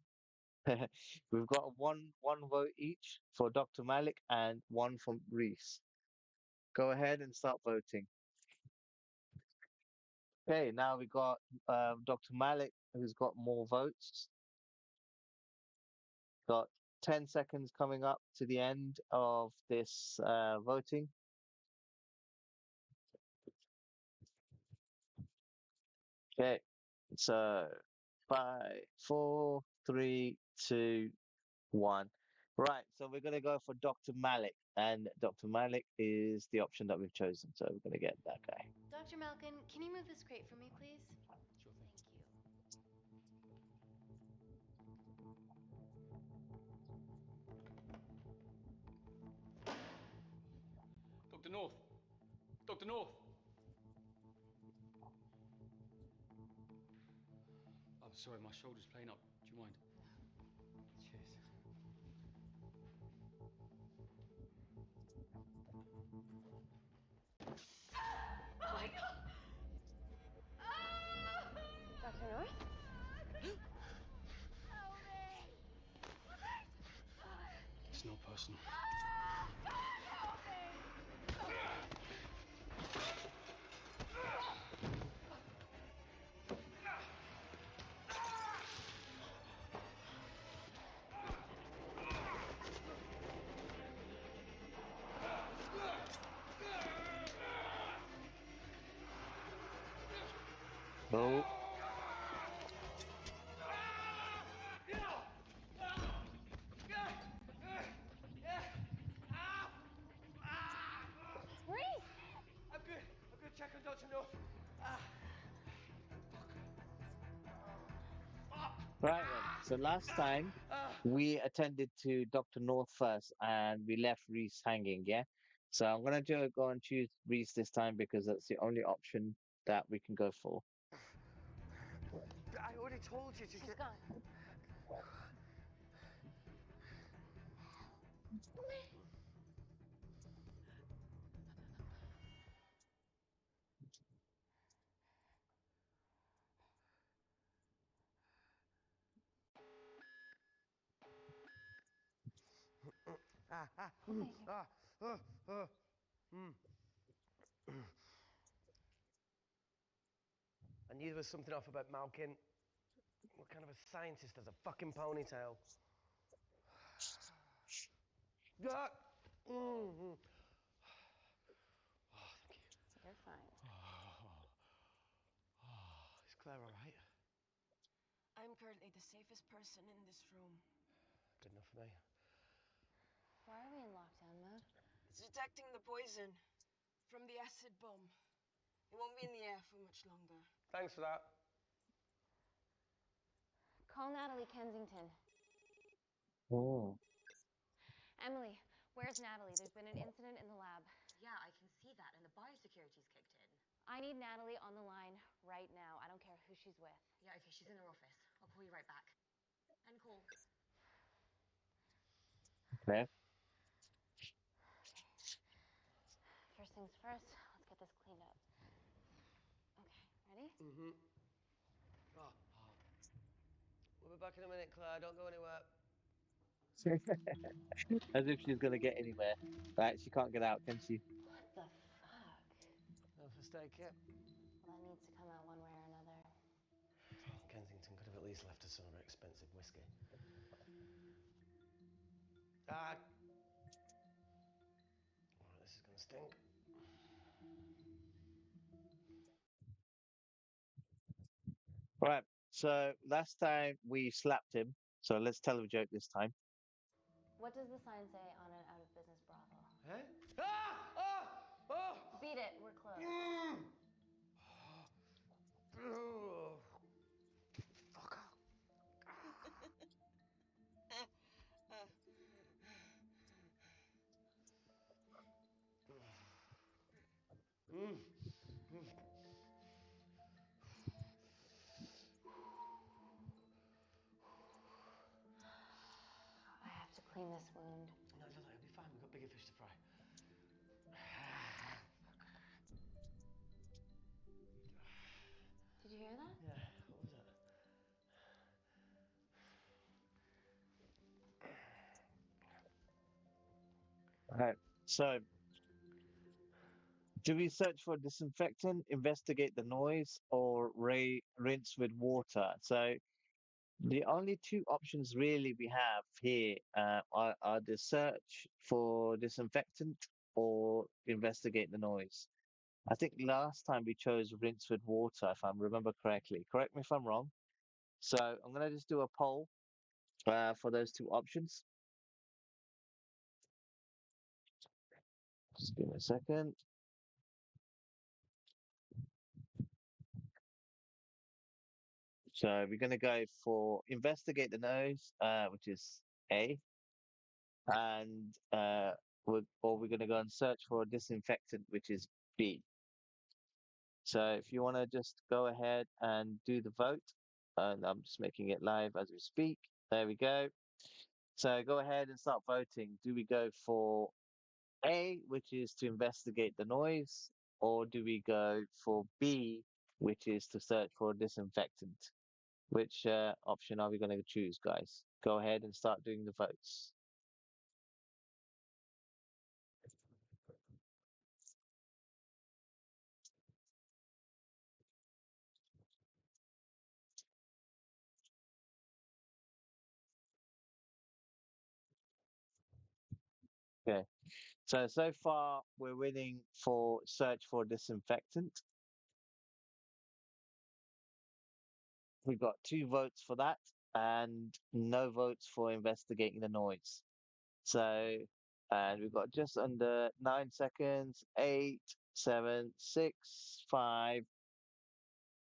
We've got one vote each for Dr. Malik and one from Reese. Go ahead and start voting. Okay, now we got Dr. Malik, who's got more votes. Got 10 seconds coming up to the end of this voting. Okay, so 5, 4, 3, 2, 1. Right, so we're going to go for Dr. Malik, and Dr. Malik is the option that we've chosen. So we're going to get that guy. Dr. Malkin, can you move this crate for me, please? Sure thing. Thank you. Dr. North! Dr. North! I'm sorry, my shoulder's playing up. Do you mind? Cheers. Oh my god! Dr. North? Help me! It's not personal. God, help me! Oh, Reese! I'm good. I'm good. Check on Dr. North. right then. So last time we attended to Dr. North first, and we left Reese hanging. Yeah. So I'm gonna go and choose Reese this time because that's the only option that we can go for. I already told you to She's get. gone. Thank you. Hmm. I knew there was something off about Malkin. What kind of a scientist has a fucking ponytail? Ah! Mm-hmm. Oh, thank you. You're fine. Is Claire all right? I'm currently the safest person in this room. Good enough for me. Why are we in lockdown mode? It's detecting the poison from the acid bomb. It won't be in the air for much longer. Thanks for that. Call Natalie Kensington. Oh. Emily, where's Natalie? There's been an incident in the lab. Yeah, I can see that, and the biosecurity's kicked in. I need Natalie on the line right now. I don't care who she's with. Yeah, okay, she's in her office. I'll call you right back. End call. Okay. First things first, let's get this cleaned up. Okay, ready? Mm-hmm. Oh. We'll be back in a minute, Claire. Don't go anywhere. As if she's gonna get anywhere. Right, she can't get out, can she? What the fuck? No first aid kit. Well, that needs to come out one way or another. Kensington could have at least left us some of her expensive whiskey. Ah. Alright, this is gonna stink. Right. So last time we slapped him. So let's tell him a joke this time. What does the sign say on an out of business brothel? Huh? Ah! Oh! Oh! Beat it, we're close. Oh. Fuck off. I have to clean this wound. No, it'll be fine. We've got bigger fish to fry. Did you hear that? Yeah, what was that? Right. So, do we search for disinfectant, investigate the noise, or rinse with water? So, the only two options really we have here are the search for disinfectant or investigate the noise. I think last time we chose rinse with water, if I remember correctly. Correct me if I'm wrong. So I'm going to just do a poll for those two options. Just give me a second. So we're going to go for investigate the nose, which is A, and or we're going to go and search for disinfectant, which is B. So if you want to just go ahead and do the vote, and I'm just making it live as we speak. There we go. So go ahead and start voting. Do we go for A, which is to investigate the noise, or do we go for B, which is to search for disinfectant? Which option are we going to choose, guys? Go ahead and start doing the votes. Okay. So far we're winning for search for disinfectant. We've got 2 votes for that and no votes for investigating the noise. So, and we've got just under 9 seconds. 8, 7, 6, 5.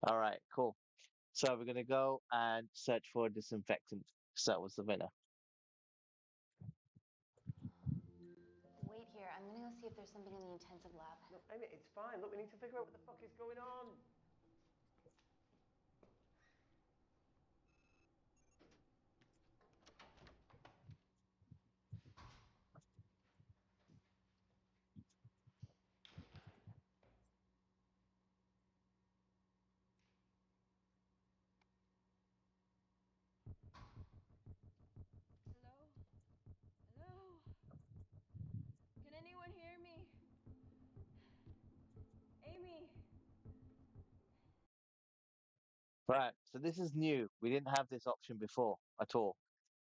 All right, cool. So we're gonna go and search for disinfectant. So that was the winner. Wait here. I'm gonna go see if there's something in the intensive lab. No, Amy, it's fine. Look, we need to figure out what the fuck is going on. Hello? Hello? Can anyone hear me? Amy? Right. So this is new. We didn't have this option before at all.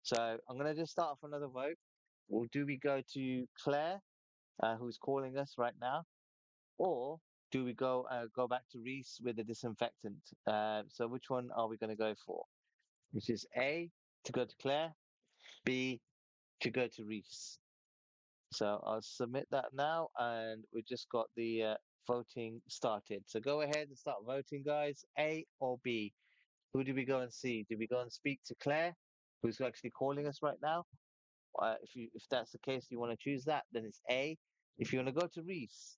So I'm gonna just start off another vote. Or do we go to Claire, who's calling us right now, or do we go back to Reese with the disinfectant? So which one are we gonna go for? Which is A, to go to Claire, B, to go to Reese. So I'll submit that now, and we just got the voting started. So go ahead and start voting, guys. A or B? Who do we go and see? Do we go and speak to Claire, who's actually calling us right now? If that's the case, you want to choose that, then it's A. If you want to go to Reese,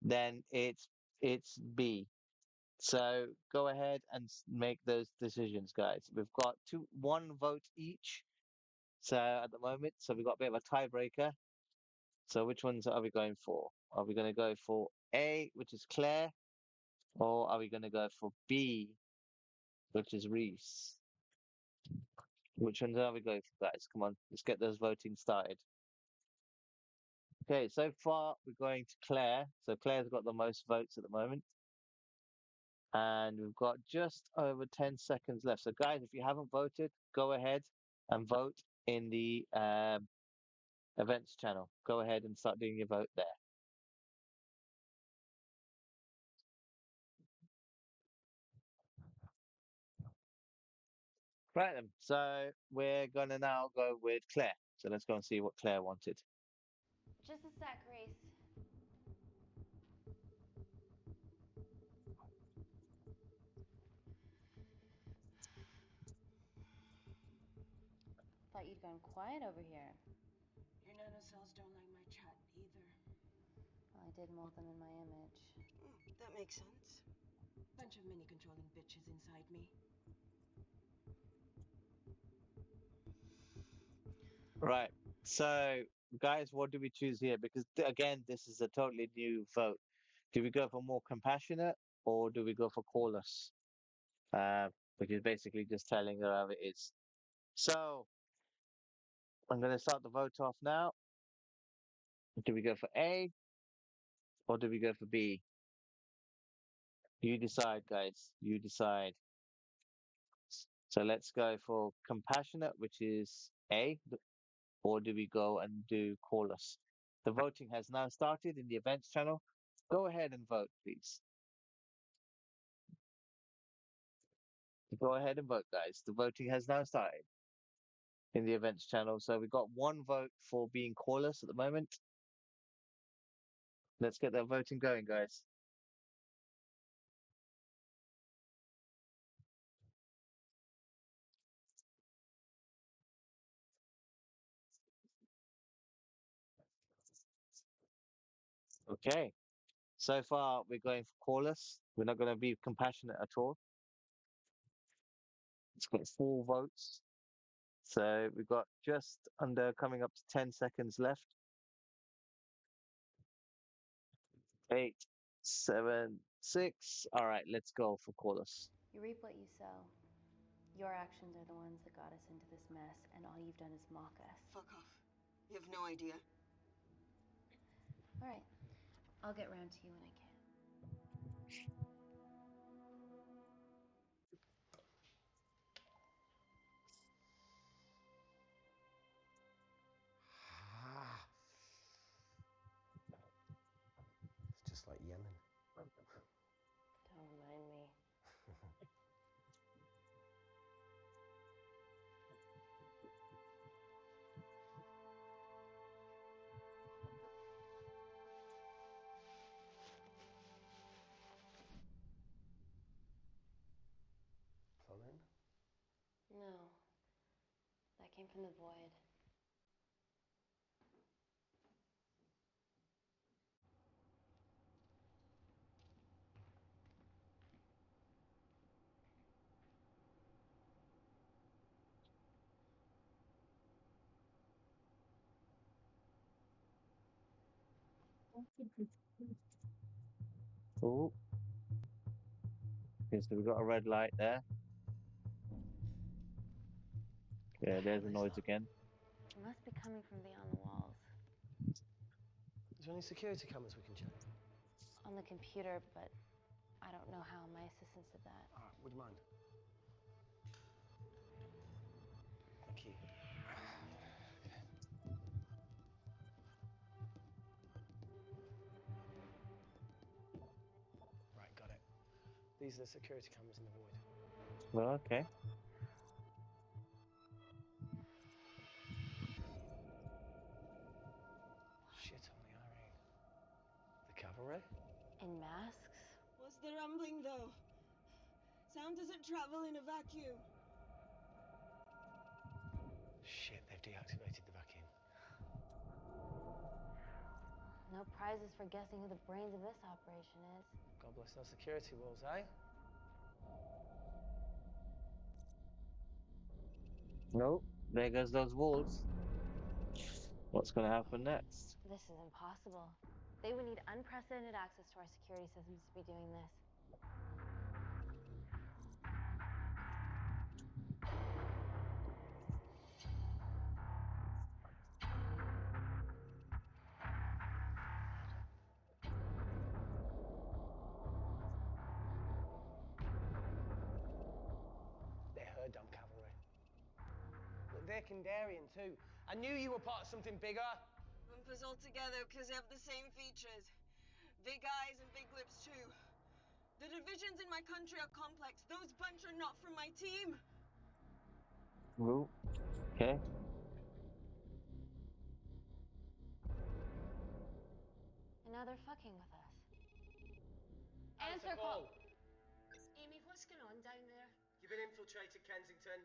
then it's B. So go ahead and make those decisions, guys. We've got 1 vote each. So at the moment, so we've got a bit of a tiebreaker. So which ones are we going for? Are we going to go for A, which is Claire, or are we going to go for B, which is Reese? Which ones are we going for, guys? Come on, let's get those voting started. Okay, so far we're going to Claire. So Claire's got the most votes at the moment. And we've got just over 10 seconds left. So guys, if you haven't voted, go ahead and vote in the events channel. Go ahead and start doing your vote there. Right then, so we're gonna now go with Claire. So let's go and see what Claire wanted. Just a sec, Reese. Thought you'd gone quiet over here. Your nanocells don't like my chat either. Well, I did mold them in my image. That makes sense. Bunch of mini-controlling bitches inside me. Right. So, guys, what do we choose here? Because again, this is a totally new vote. Do we go for more compassionate or do we go for callous? Which is basically just telling her how it is. So, I'm going to start the vote off now. Do we go for A or do we go for B? You decide, guys. You decide. So let's go for compassionate, which is A, or do we go and do callous? The voting has now started in the events channel. Go ahead and vote, please. Go ahead and vote, guys. The voting has now started in the events channel. So we've got one vote for being callous at the moment. Let's get that voting going, guys. Okay. So far, we're going for callous. We're not going to be compassionate at all. It's got 4 votes. So we've got just under coming up to 10 seconds left. 8, 7, 6. All right, let's go for callous. You reap what you sow. Your actions are the ones that got us into this mess, and all you've done is mock us. Fuck off. You have no idea. All right, I'll get round to you when I can. It's just like Yemen. Don't remind me. Plumbing? No, that came from the void. Oh, okay, so we've got a red light there. Yeah, there's a noise again. It must be coming from beyond the walls. Is there any security cameras we can check? On the computer, but I don't know how. My assistant said that. All right, would you mind? Thank you. Right, got it. These are the security cameras in the void. Well, okay. Shit on the irene. The cavalry? In masks? What's the rumbling, though? Sound doesn't travel in a vacuum. Shit, they've deactivated the vacuum. No prizes for guessing who the brains of this operation is. God bless those security walls, eh? No, there goes those walls. What's going to happen next? This is impossible. They would need unprecedented access to our security systems to be doing this. They're her dumb cavalry. Look, they're Kandarian too. I knew you were part of something bigger. Lump us all together because they have the same features. Big eyes and big lips too. The divisions in my country are complex. Those bunch are not from my team. Oh, okay. now they're fucking with us. Answer call. Amy, what's going on down there? You've been infiltrated, Kensington.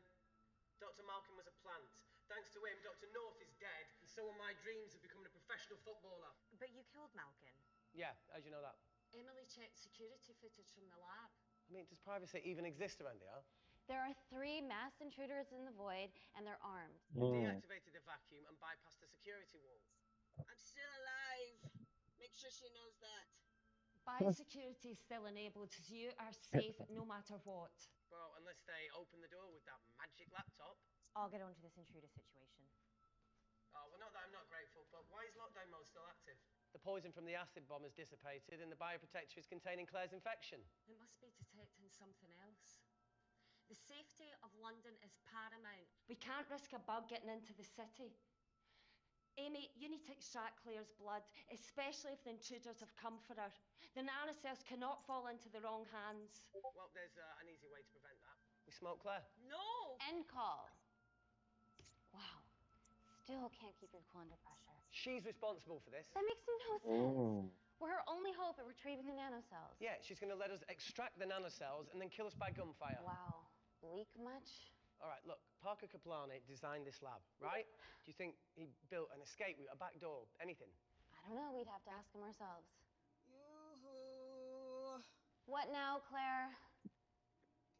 Dr. Malcolm was a plant. Thanks to him, Dr. North is dead, and so are my dreams of becoming a professional footballer. But you killed Malkin. Yeah, how'd you know that? Emily checked security footage from the lab. I mean, does privacy even exist around here? There are 3 mass intruders in the void, and they're armed. We deactivated the vacuum and bypassed the security wall. I'm still alive. Make sure she knows that. Biosecurity is still enabled, so you are safe no matter what. Well, unless they open the door with that magic laptop. I'll get onto this intruder situation. Oh, well, not that I'm not grateful, but why is lockdown mode still active? The poison from the acid bomb has dissipated and the bioprotector is containing Claire's infection. It must be detecting something else. The safety of London is paramount. We can't risk a bug getting into the city. Amy, you need to extract Claire's blood, especially if the intruders have come for her. The nanocells cannot fall into the wrong hands. Well, there's an easy way to prevent that. We smoke Claire. No! End call. Wow. Still can't keep your cool under pressure. She's responsible for this. That makes no sense. We're her only hope at retrieving the nanocells. Yeah, she's going to let us extract the nanocells and then kill us by gunfire. Wow. Bleak much? All right, look, Parker Kaplani designed this lab, right? Do you think he built an escape route, a back door, anything? I don't know. We'd have to ask him ourselves. Yoo-hoo. What now, Claire?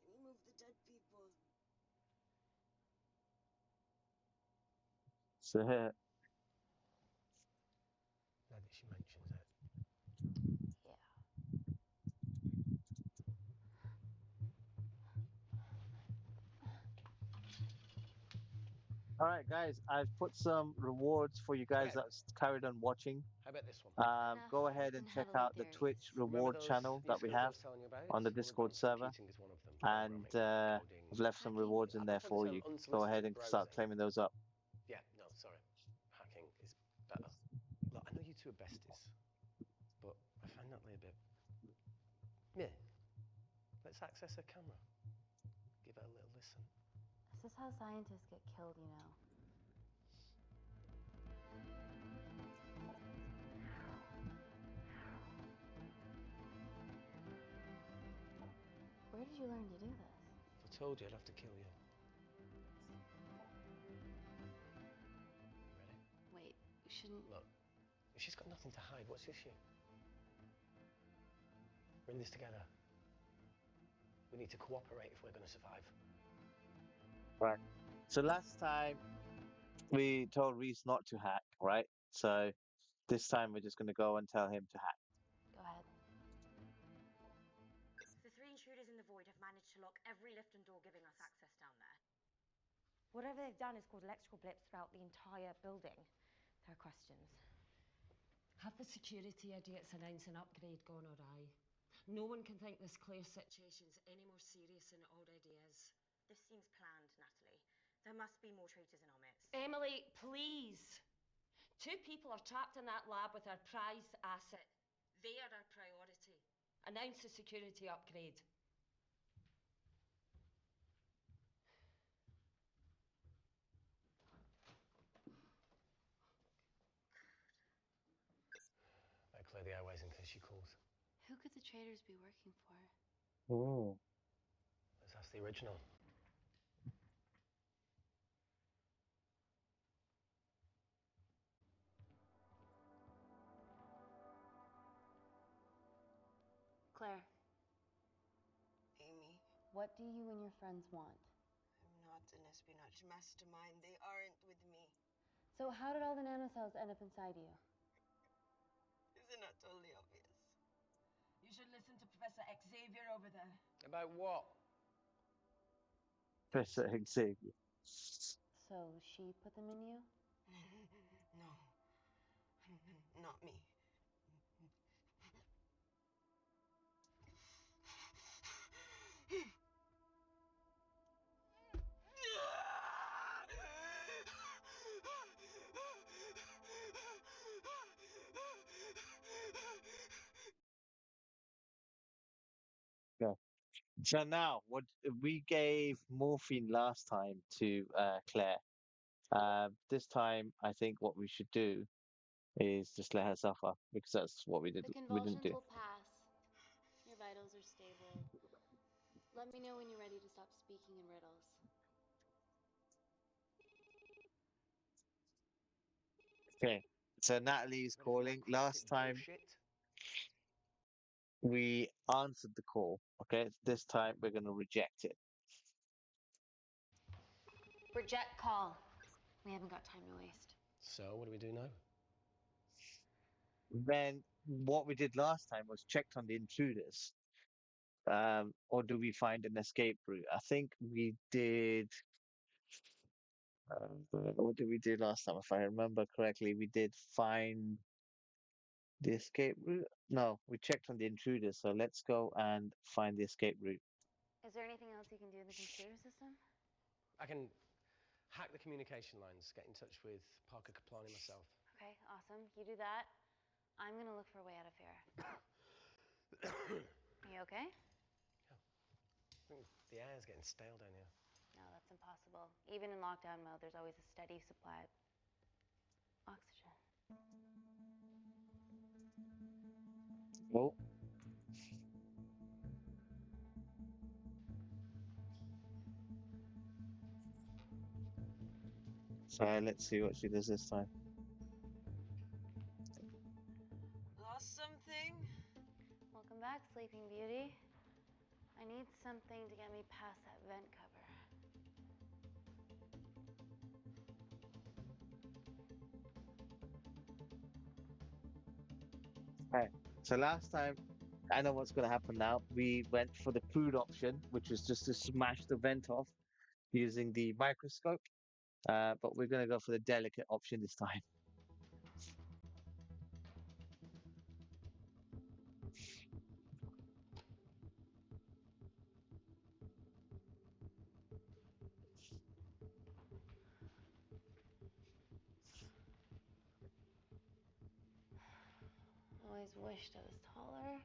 Can you move the dead people? So, Now that she mentions it. Yeah. all right, guys, I've put some rewards for you guys Okay. that's carried on watching. How about this one? Go ahead and check out the Twitch Remember reward those channel that we skills I have was telling you about? on the Hologram Discord server, computing is one of them. and Programming, coding. I've left some rewards in there I prefer for the you. term Go ahead unsolicited and start browsing. claiming those up. Yeah, no, sorry. Hacking is better. Look, I know you two are besties, but I find Natalie a bit... Meh. Let's access her camera. Give her a little listen. This is how scientists get killed, you know. Where did you learn to do this? If I told you, I'd have to kill you. Ready? Wait, we shouldn't... Look, if she's got nothing to hide, what's the issue? We're in this together. We need to cooperate if we're going to survive. Right. So last time we told Reese not to hack, right? So this time we're just going to go and tell him to hack. Go ahead. The 3 intruders in the void have managed to lock every lift and door giving us access down there. Whatever they've done has caused electrical blips throughout the entire building. There are questions. Have the security idiots announce an upgrade gone awry? No one can think this Claire situation's any more serious than it already is. This seems planned, Natalie. There must be more traitors in our midst. Emily, please! 2 people are trapped in that lab with our prized asset. They are our priority. Announce the security upgrade. Better clear the airways in case she calls. Who could the traitors be working for? Oh. Let's ask the original. Claire, Amy, what do you and your friends want? I'm not an espionage mastermind. They aren't with me. So how did all the nanocells end up inside you? Isn't that totally obvious? You should listen to Professor Xavier over there. About what? Professor Xavier. So she put them in you? No. Not me. Yeah. So now, what we gave morphine last time to Claire. This time, I think what we should do is just let her suffer because that's what we did. The We didn't convulsions do. will pass. Your vitals are stable. Let me know when you're ready to stop speaking in riddles. Okay. So Natalie's Ready for more calling. cryptic Last time bullshit? we answered the call. Okay. This time we're going to reject it. Reject call. We haven't got time to waste. So, what do we do now? Then what we did last time was checked on the intruders. Or do we find an escape route? I think we did. What did we do last time? If I remember correctly, we did find the escape route. No, we checked on the intruders. So let's go and find the escape route. Is there anything else you can do in the computer system? I can hack the communication lines, get in touch with Parker Kaplani myself. Okay, awesome. You do that. I'm gonna look for a way out of here. Are you okay? I think the air's getting stale down here. No, that's impossible. Even in lockdown mode, there's always a steady supply of oxygen. Oh. So let's see what she does this time. Lost something? Welcome back, Sleeping Beauty. I need something to get me past that vent cover. Okay. So last time, I know what's going to happen now. We went for the crude option, which was just to smash the vent off using the microscope. But we're going to go for the delicate option this time. Always wished I was taller. Wait.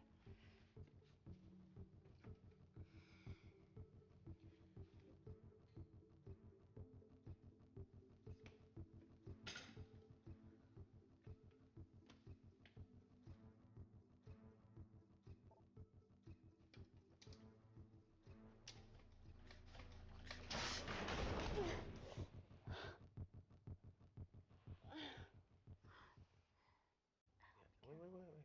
Careful.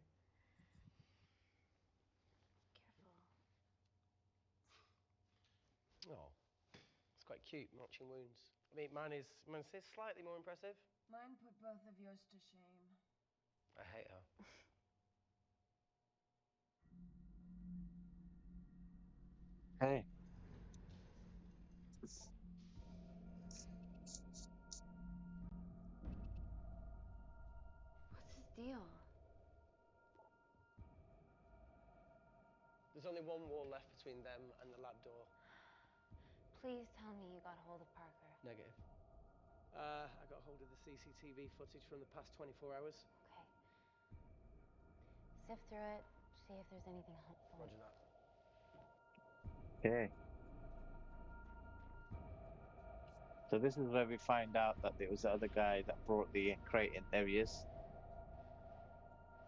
Oh, it's quite cute, matching wounds. I mean, mine's slightly more impressive. Mine put both of yours to shame. I hate her. Hey. What's his deal? There's only one wall left between them and the lab door. Please tell me you got hold of Parker. Negative. I got hold of the CCTV footage from the past 24 hours. Okay. Sift through it, see if there's anything helpful. Roger that. Okay. So this is where we find out that there was the other guy that brought the crate in. There he is.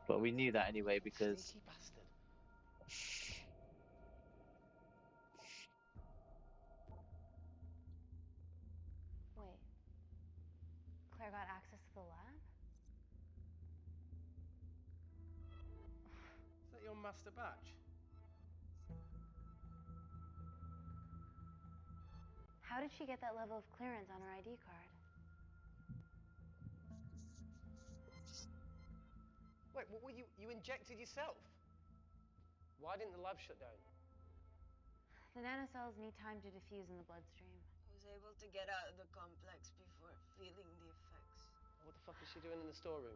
But we knew that anyway because Sneaky bastard. Wait. Claire got access to the lab? Is that your master batch? How did she get that level of clearance on her ID card? Wait, what were you injected yourself? Why didn't the lab shut down? The nanocells need time to diffuse in the bloodstream. I was able to get out of the complex before feeling the effects. What the fuck is she doing in the storeroom?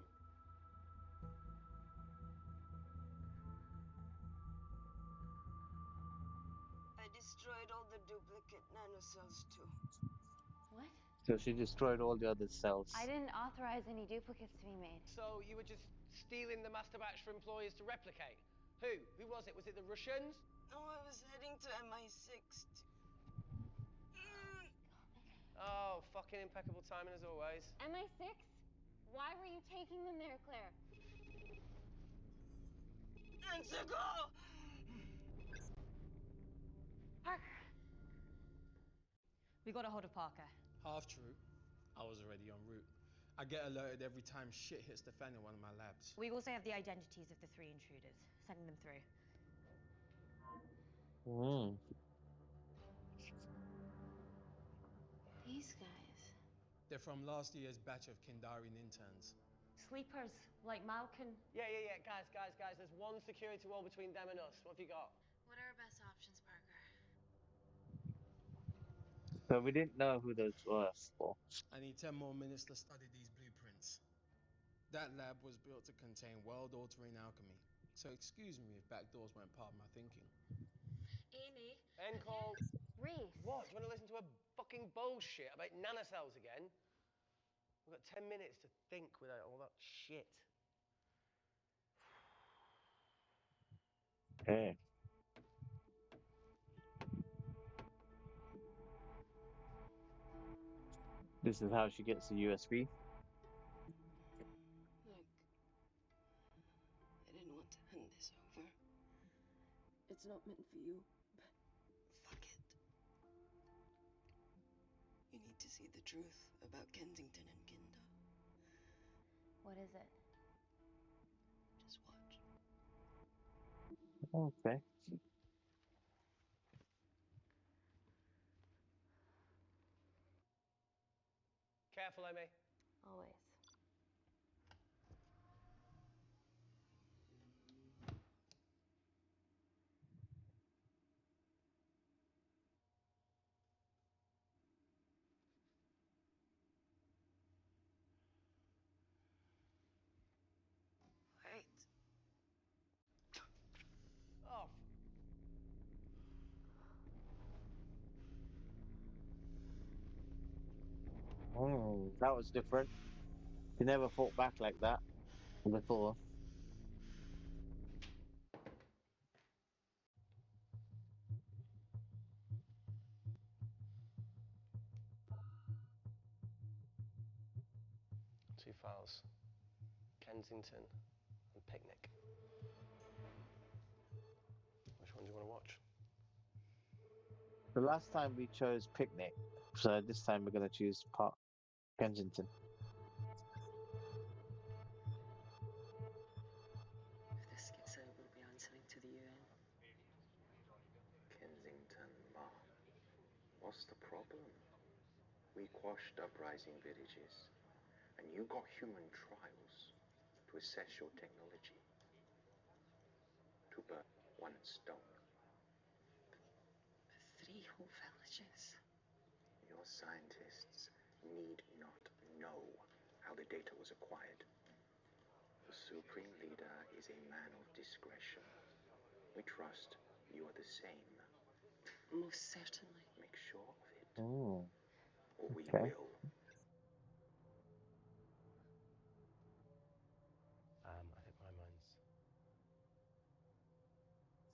I destroyed all the duplicate nanocells too. What? so she destroyed all the other cells. I didn't authorize any duplicates to be made. So you were just stealing the master batch for employers to replicate? Who? Who was it? Was it the Russians? No, I was heading to MI6 Oh, fucking impeccable timing as always. MI6? Why were you taking them there, Claire? And to go! Parker! We got a hold of Parker. Half true. I was already en route. I get alerted every time shit hits the fan in one of my labs. We also have the identities of the 3 intruders. Sending them through. These guys. They're from last year's batch of Kindarian interns. Sleepers, like Malkin. Yeah. Guys. There's one security wall between them and us. What have you got? What are our best options, Parker? So we didn't know who those were for. I need 10 more minutes to study these blueprints. That lab was built to contain world-altering alchemy. So excuse me if backdoors weren't part of my thinking. Amy. End call. Reese. What? Do you want to listen to a fucking bullshit about nanocells again? We've got 10 minutes to think without all that shit. Okay. This is how she gets the USB. Look, I didn't want to hand this over. It's not meant for you, but fuck it. You need to see the truth about Kensington and Kinda. What is it? Just watch. Okay. Careful, Amy. Always. Wait. Oh. That was different. She never fought back like that before. Two files. Kensington and Picnic. Which one do you want to watch? The last time we chose Picnic, so this time we're going to choose Park Kensington. If this gets out, we'll be answering to the UN. Kensington, Ma. What's the problem? We quashed uprising villages, and you got human trials to assess your technology. To burn one stone. 3 whole villages. Your scientists need not know how the data was acquired. The Supreme Leader is a man of discretion. We trust you are the same. Most certainly. Make sure of it, Oh, or we okay. will. I think my mind's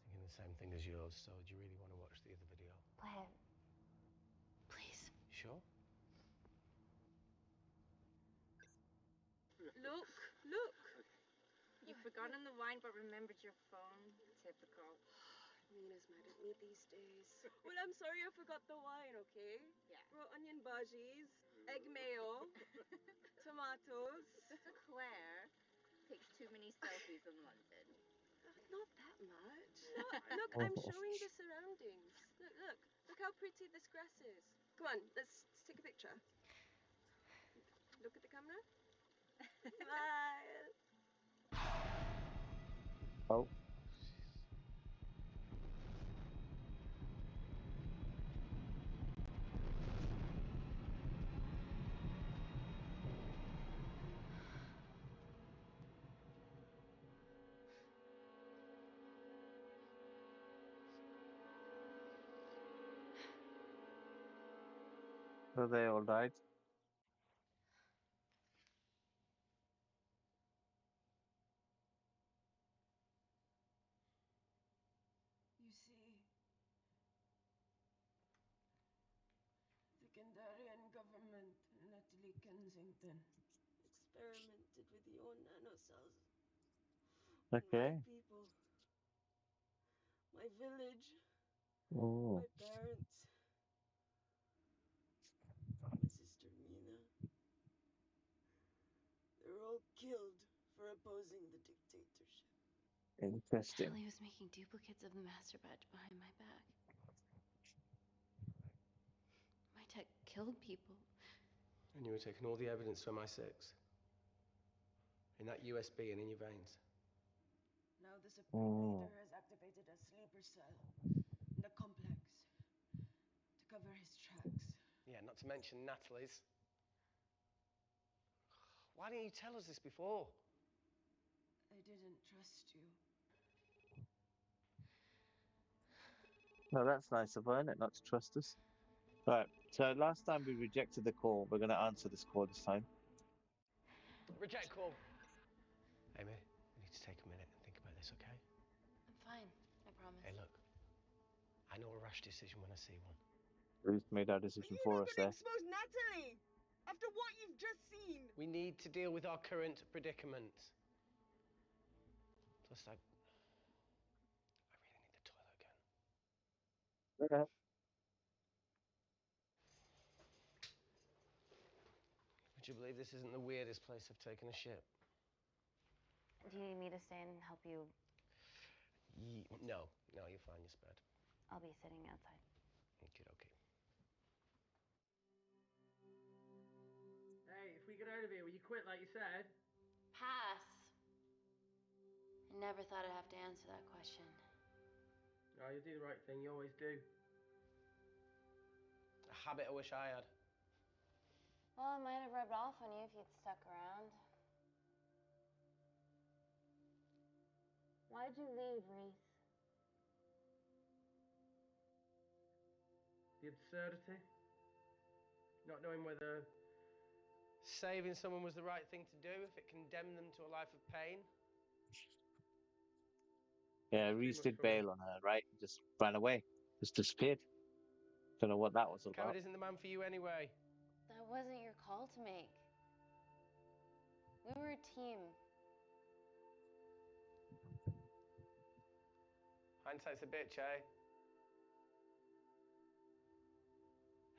thinking the same thing as yours, so do you really want to watch the other video? Plan. Please. You sure? Look. You've forgotten the wine but remembered your phone. Typical. Mina's mad at me these days. Well, I'm sorry I forgot the wine, okay? Yeah. Brought onion bhajis, egg mayo, tomatoes. Claire takes too many selfies in London. Not that much. Look, I'm showing the surroundings. Look how pretty this grass is. Come on, let's take a picture. Look at the camera. Smile. Oh. So they all died. You see, the Kandarian government and Natalie Kensington expect experimented with your nanocells on my Okay. people, my village, Oh, my parents, my sister Mina. They were all killed for opposing the dictatorship. interesting. Natalie was making duplicates of the master badge behind my back. My tech killed people. And you were taking all the evidence from MI6 in that USB and in your veins. Now the Supreme Leader has activated a sleeper cell in the complex to cover his tracks. Yeah, not to mention Natalie's. Why didn't you tell us this before? I didn't trust you. No, that's nice of her, isn't it, not to trust us? Right. So last time we rejected the call. We're going to answer this call this time. Reject call. Amy, we need to take a minute and think about this, okay? I'm fine, I promise. Hey, look. I know a rash decision when I see one. Ruth made our decision You're for not us going there. to expose Natalie after what you've just seen. We need to deal with our current predicament. Plus, I really need the toilet again. Yeah. Would you believe this isn't the weirdest place I've taken a shit? Do you need me to stay and help you? No, you're fine, you're spared. I'll be sitting outside. Okay. Hey, if we get out of here, will you quit like you said? Pass. I never thought I'd have to answer that question. Oh, you do the right thing, you always do. A habit I wish I had. Well, it might have rubbed off on you if you'd stuck around. Why'd you leave, Reese? The absurdity. Not knowing whether Saving someone was the right thing to do if it condemned them to a life of pain. Yeah, too Reese much did for me. bail on her, right? Just ran away. Just disappeared. Don't know what that was Coward about. isn't the man for you anyway. That wasn't your call to make. We were a team. Hindsight's a bitch, eh?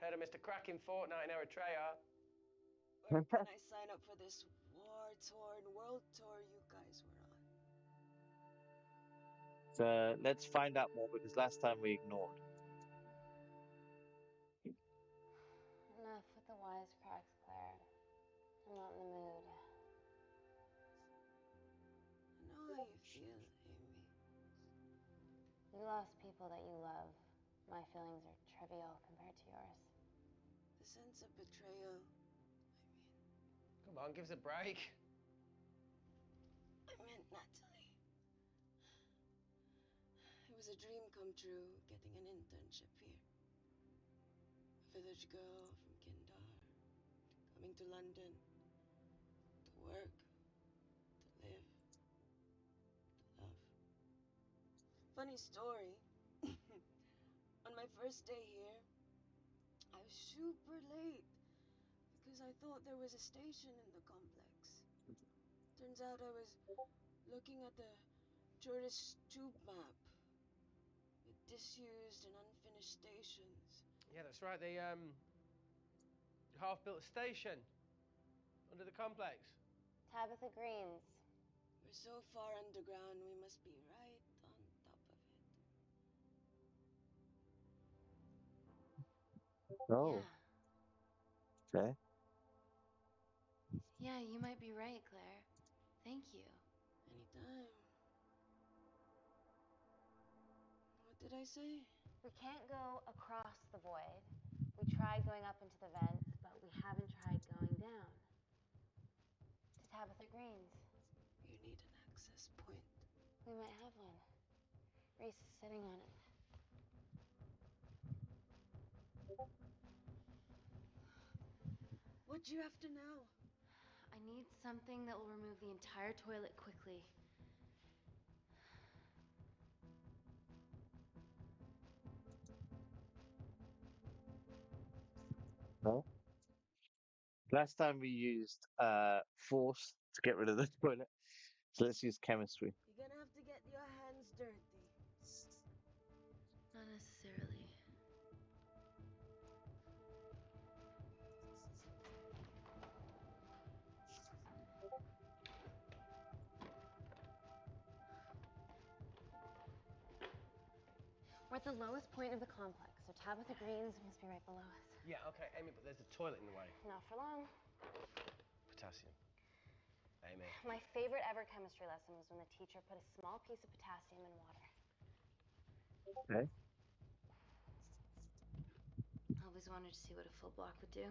Heard of Mr. Cracking Fortnite in Eritrea. Where can I sign up for this war-torn world tour you guys were on? So let's find out more because last time we ignored. Enough with the wisecracks, Claire. I'm not in the mood. I know how you feel, Amy. You lost people that you love. My feelings are trivial compared to yours. The sense of betrayal. Come on, give us a break. I meant Natalie. It was a dream come true, getting an internship here. A village girl from Kindar, coming to London, to work, to live, to love. Funny story. On my first day here, I was super late because I thought there was a station in the complex. Turns out I was looking at the tourist tube map with disused and unfinished stations. Yeah, that's right. They half-built a station under the complex. Tabitha Greens. We're so far underground, we must be right on top of it. Oh. Okay. Yeah, you might be right, Claire. Thank you. Anytime. What did I say? We can't go across the void. We tried going up into the vents, but we haven't tried going down. To Tabitha Greens. You need an access point. We might have one. Reese is sitting on it. What do you have to know? I need something that will remove the entire toilet quickly. No. Last time we used force to get rid of the toilet, so let's use chemistry. You're gonna have to get your hands dirty. Not necessarily. We're at the lowest point of the complex, so Tabitha Green's must be right below us. Yeah, okay, Amy, but there's a toilet in the way. Not for long. Potassium. Amy. My favorite ever chemistry lesson was when the teacher put a small piece of potassium in water. Okay. Always wanted to see what a full block would do.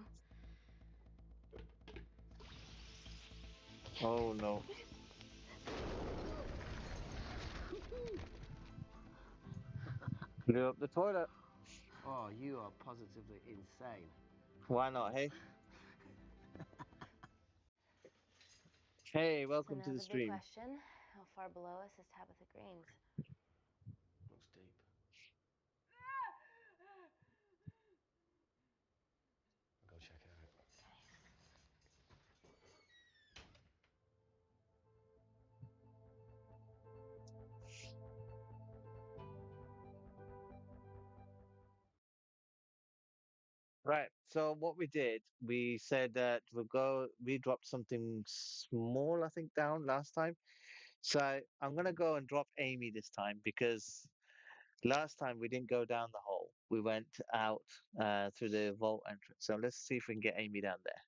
Oh no. Blew up the toilet. Oh, you are positively insane. Why not, hey? Hey, So welcome now to the the big stream. question, how far below us is Tabitha Green's? Looks deep. I'll go check it out. Right. So what we did, we said that we dropped something small, I think, down last time. So I'm gonna go and drop Amy this time because last time we didn't go down the hole. We went out through the vault entrance. So let's see if we can get Amy down there.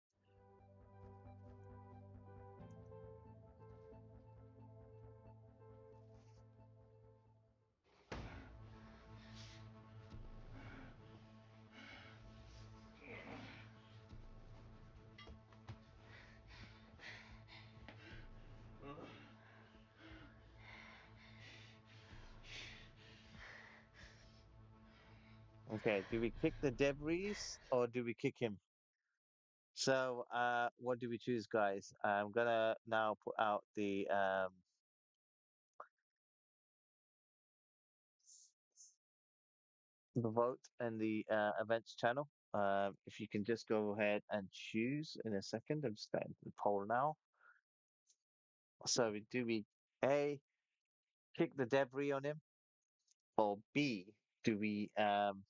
Okay, do we kick the debris or do we kick him? So what do we choose, guys? I'm gonna now put out the vote in the events channel. If you can just go ahead and choose in a second. I'm just starting the poll now. So do we A, kick the debris on him, or B, do we um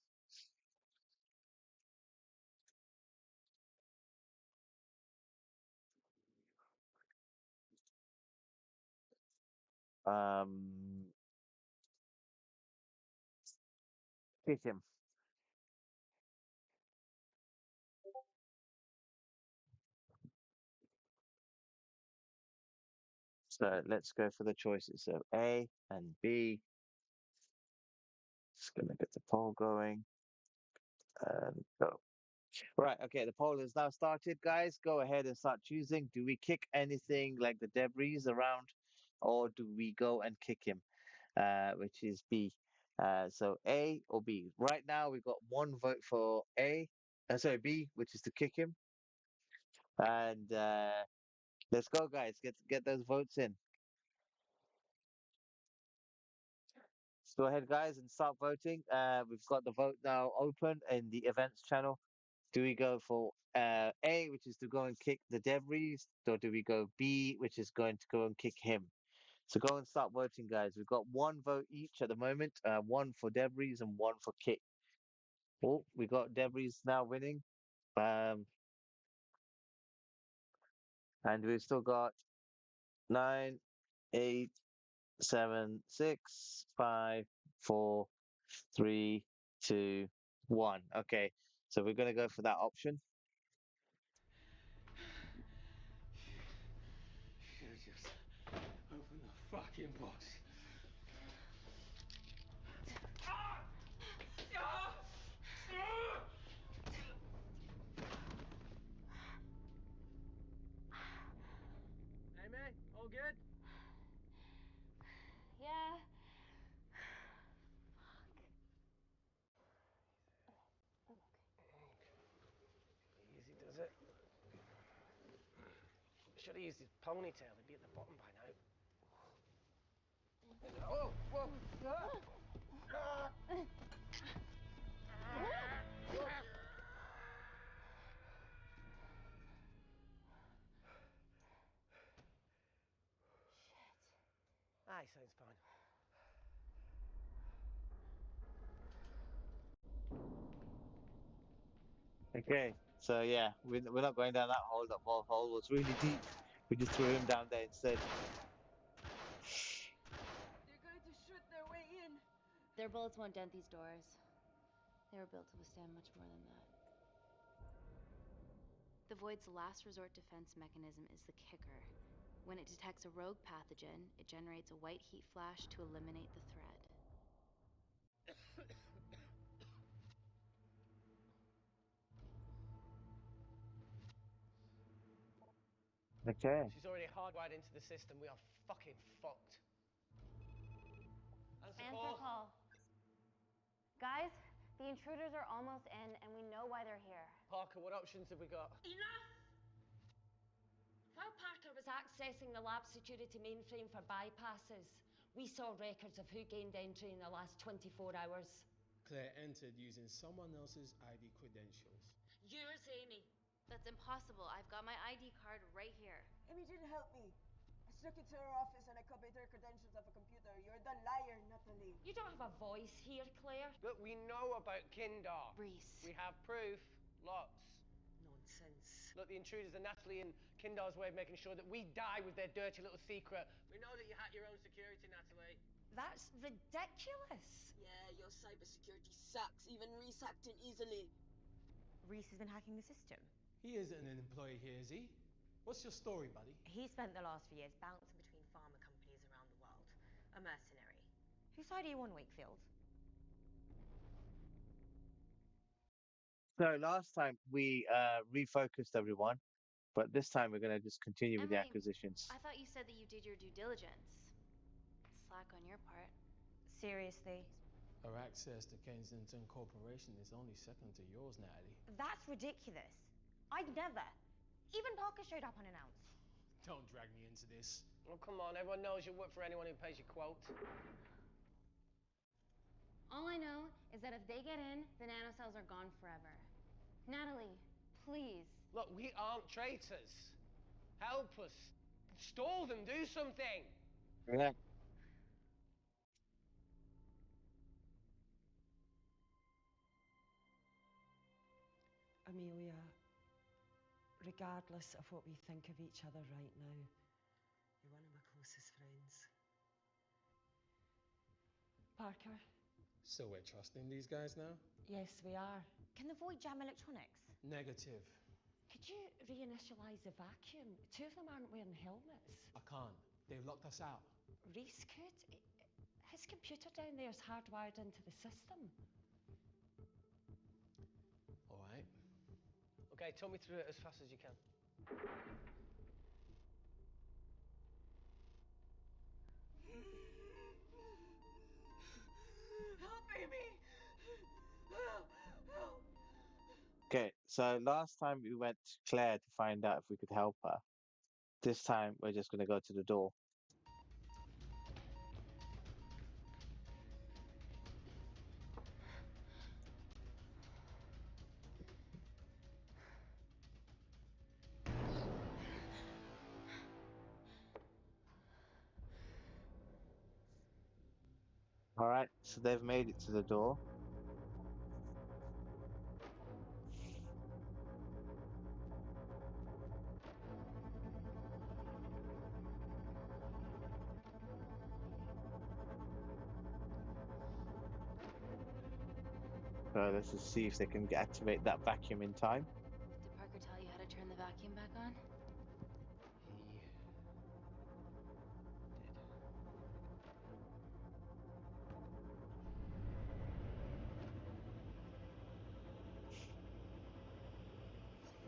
kick him? So let's go for the choices. So A and B. Just gonna get the poll going and go. Right, okay, the poll is now started, guys. Go ahead and start choosing. Do we kick anything like the debris around, or do we go and kick him? Which is B. So A or B. Right now, we've got one vote for A, sorry, B, which is to kick him. And let's go, guys. Get those votes in. Let's go ahead, guys, and start voting. We've got the vote now open in the events channel. Do we go for A, which is to go and kick the debris, or do we go B, which is going to go and kick him? So go and start voting, guys. We've got one vote each at the moment, one for debris and one for kick. Oh, we got debris now winning. Um, and we've still got 9, 8, 7, 6, 5, 4, 3, 2, 1. Okay, so we're gonna go for that option. You just open the fucking box. Amy, all good? Yeah. Easy does it. Should have used his ponytail. He'd be at the bottom by now. Oh, whoa. sounds fine. Okay, so yeah, we're not going down that hole. That hole was really deep. We just threw him down there instead. They're going to shoot their way in. Their bullets won't dent these doors. They were built to withstand much more than that. The Void's last resort defense mechanism is the kicker. When it detects a rogue pathogen, it generates a white heat flash to eliminate the threat. Okay. She's already hardwired into the system. We are fucking fucked. Answer call. Guys, the intruders are almost in, and we know why they're here. Parker, what options have we got? Enough! While Parker was accessing the lab security mainframe for bypasses, we saw records of who gained entry in the last 24 hours. Claire entered using someone else's ID credentials. Yours, Amy. That's impossible. I've got my ID card right here. Amy didn't help me. I snuck into her office and I copied her credentials off a computer. You're the liar, Natalie. You don't have a voice here, Claire. Look, we know about Kindar. Reese. We have proof. Lots. Nonsense. Look, the intruders are Natalie and Kindar's way of making sure that we die with their dirty little secret. We know that you hack your own security, Natalie. That's ridiculous. Yeah, your cybersecurity sucks. Even Reese hacked in easily. Reese has been hacking the system. He isn't an employee here, is he? What's your story, buddy? He spent the last few years bouncing between pharma companies around the world. A mercenary. Whose side are you on, Wakefield? So last time we refocused everyone, but this time we're gonna just continue with the Emily, acquisitions. I thought you said that you did your due diligence. Slack on your part. Seriously? Our access to Kensington Corporation is only second to yours, Natalie. That's ridiculous. I'd never. Even Parker showed up unannounced. Don't drag me into this. Oh, come on. Everyone knows you work for anyone who pays your quote. All I know is that if they get in, the nanocells are gone forever. Natalie, please. Look, we aren't traitors. Help us. Stall them. Do something. Yeah. Amelia, regardless of what we think of each other right now, you're one of my closest friends. Parker? So we're trusting these guys now? Yes, we are. Can the Void jam electronics? Negative. Could you reinitialize the vacuum? Two of them aren't wearing helmets. I can't. They've locked us out. Reese could. His computer down there is hardwired into the system. All right. Okay, talk me through it as fast as you can. Help, Amy! Help! Help! Okay, so last time we went to Claire to find out if we could help her. This time we're just gonna go to the door. All right, so they've made it to the door. So let's just see if they can activate that vacuum in time. Did Parker tell you how to turn the vacuum back on? He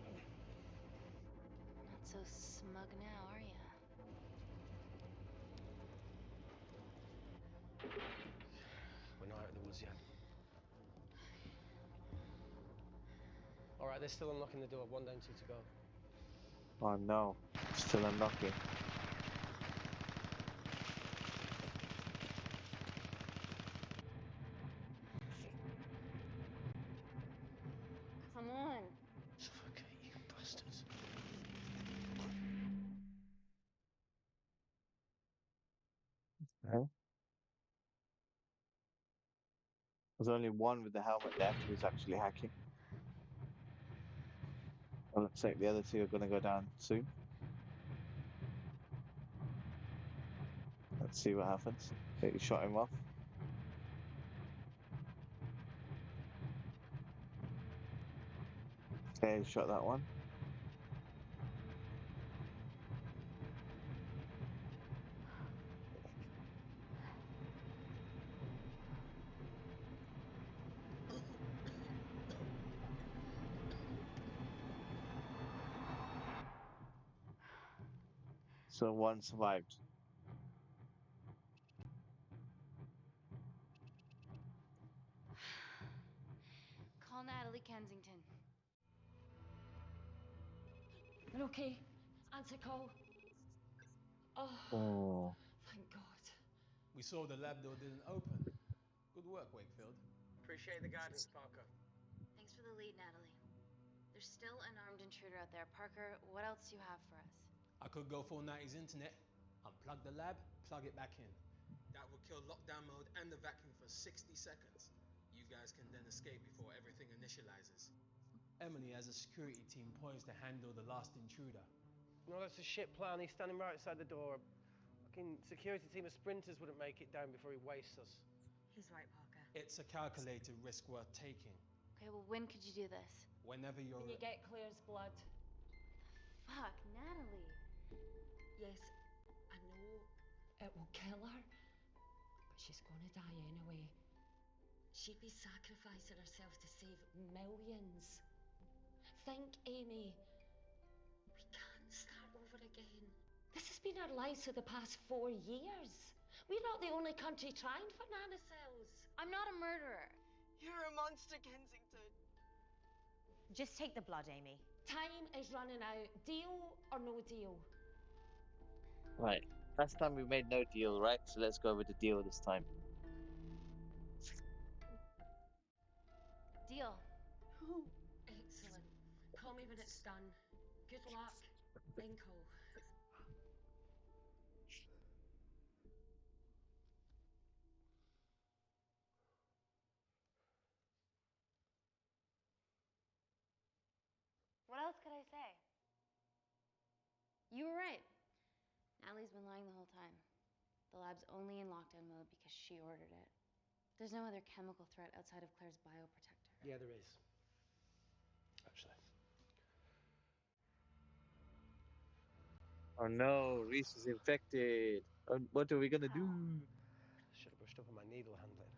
did. Not so smug now, are you? We're not out of the woods yet. All right, they're still unlocking the door. One down, two to go. Oh no, still unlocking. Come on. Suffocate, you bastards. Okay. There's only one with the helmet left who's actually hacking. Well, looks like the other two are going to go down soon. Let's see what happens. Okay, you shot him off. Okay, shot that one. So one survived. Call Natalie Kensington. You're okay? Answer call. Oh, Oh. thank God. We saw the lab door didn't open. Good work, Wakefield. Appreciate the guidance, Parker. Thanks for the lead, Natalie. There's still an armed intruder out there. Parker, what else do you have for us? I could go full 90s internet, unplug the lab, plug it back in. That will kill lockdown mode and the vacuum for 60 seconds. You guys can then escape before everything initializes. Emily has a security team poised to handle the last intruder. No, that's a shit plan. He's standing right outside the door. Fucking security team of sprinters wouldn't make it down before he wastes us. He's right, Parker. It's a calculated risk worth taking. Okay, well, when could you do this? Whenever you're... Can you get Claire's blood? Fuck, Natalie. Yes, I know it will kill her, but she's gonna die anyway. She'd be sacrificing herself to save millions. Think, Amy. We can't start over again. This has been our lives for the past 4 years. We're not the only country trying for nanocells. I'm not a murderer. You're a monster, Kensington. Just take the blood, Amy. Time is running out. Deal or no deal? Right. Last time we made no deal, right? So let's go with the deal this time. Deal. Excellent. Call me when it's done. Good luck. Then call. What else could I say? You were right. Natalie's been lying the whole time. The lab's only in lockdown mode because she ordered it. There's no other chemical threat outside of Claire's bioprotector. Yeah, there is. Actually. Oh no, Reese is infected. What are we gonna do? Should have brushed up on my needle handling.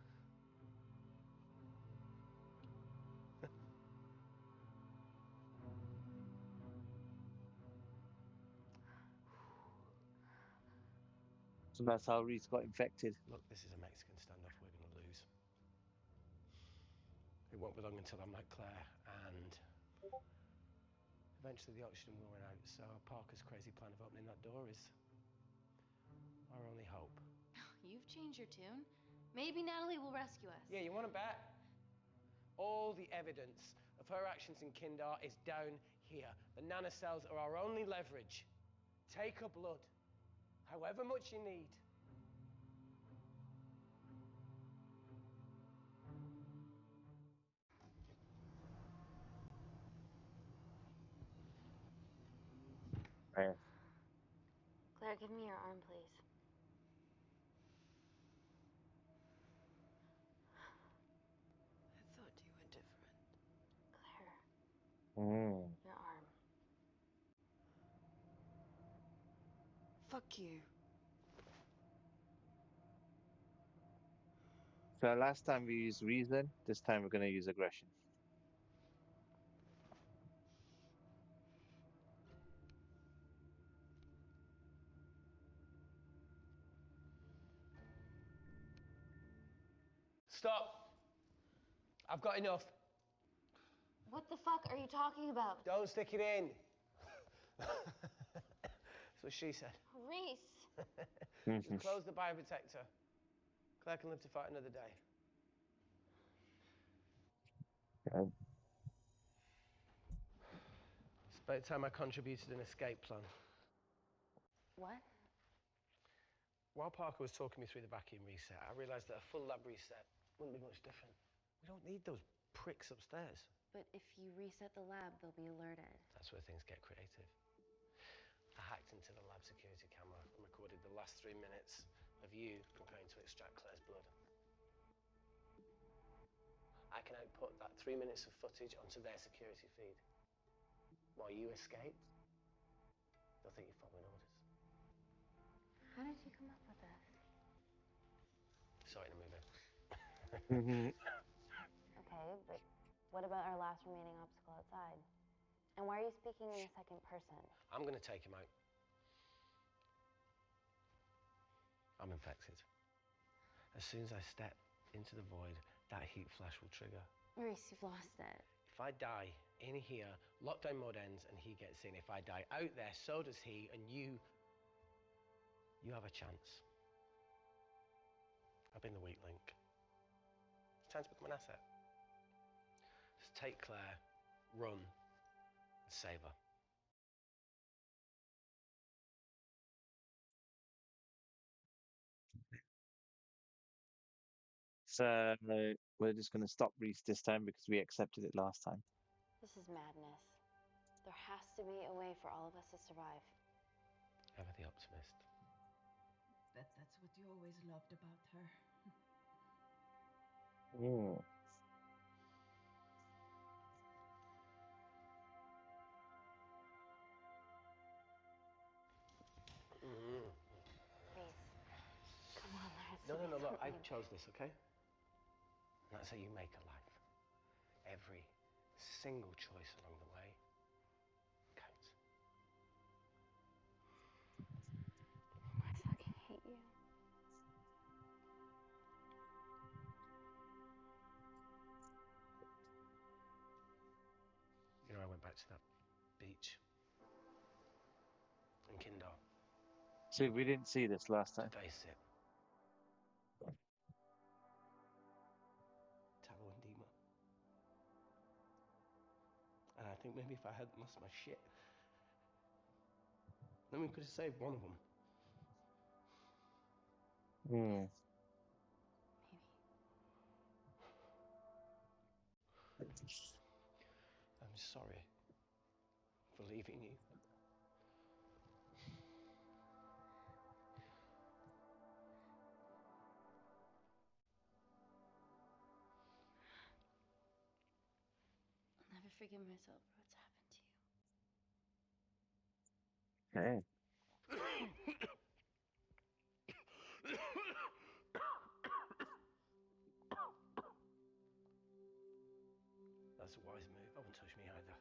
So that's how Reese got infected. Look, this is a Mexican standoff we're going to lose. It won't be long until I'm like Claire, and eventually the oxygen will run out, so Parker's crazy plan of opening that door is our only hope. You've changed your tune. Maybe Natalie will rescue us. Yeah, you want to bet? All the evidence of her actions in Kindar is down here. The nanocells are our only leverage. Take her blood, however much you need. Right. Claire, give me your arm, please. I thought you were different. Claire, Mm. your arm. Fuck you. So last time we used reason, this time we're gonna use aggression. Stop. I've got enough. What the fuck are you talking about? Don't stick it in. That's what she said. Reese. Just close the bioprotector. Claire can live to fight another day. Okay. It's about time I contributed an escape plan. What? While Parker was talking me through the vacuum reset, I realised that a full lab reset wouldn't be much different. We don't need those pricks upstairs. But if you reset the lab, they'll be alerted. That's where things get creative. I hacked into the lab security camera and recorded the last 3 minutes of you preparing to extract Claire's blood. I can output that 3 minutes of footage onto their security feed. While you escape, they'll think you're following orders. How did you come up with this? Saw it in a movie. Okay, but what about our last remaining obstacle outside? And why are you speaking in the second person? I'm going to take him out. I'm infected. As soon as I step into the void, that heat flash will trigger. Maurice, you've lost it. If I die in here, lockdown mode ends and he gets in. If I die out there, so does he, and you have a chance. I've been the weak link. It's time to become an asset. Just take Claire, run, and save her. So we're just going to stop Reese this time because we accepted it last time. This is madness. There has to be a way for all of us to survive. Ever the optimist. That's what you always loved about her. Mm. Reese, come on, there has to No, be look, I something. chose this, okay? And that's how you make a life. Every single choice along the way counts. I fucking hate you. You know, I went back to that beach in Kindar See, we didn't see this last time. to face it. Taro and Dima. And I think maybe if I hadn't lost my shit, then we could have saved one of them. Mm. I'm sorry for leaving you. I'll never forgive myself for what's happened to you. Okay. That's a wise move. I won't touch me either.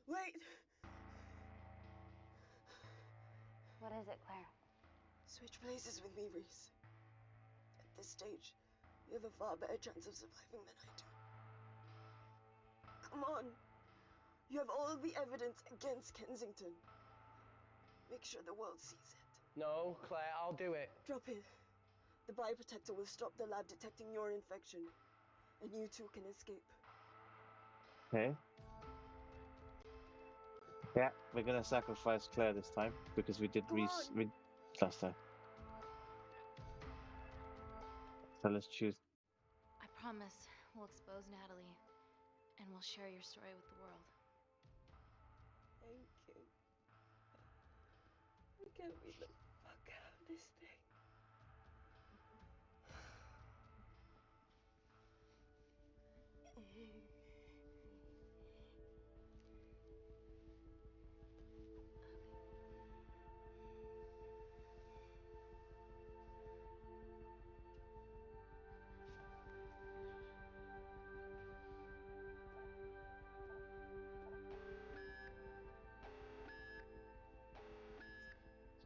Wait! What is it, Claire? Switch places with me, Reese. At this stage, you have a far better chance of surviving than I do. Come on. You have all the evidence against Kensington. Make sure the world sees it. No, Claire, I'll do it. Drop it. The bioprotector will stop the lab detecting your infection, and you two can escape. Okay. Yeah, we're gonna sacrifice Claire this time because we did Reese last time. So let's choose. I promise we'll expose Natalie, and we'll share your story with the world. Thank you. I can't wait the fuck out of this thing.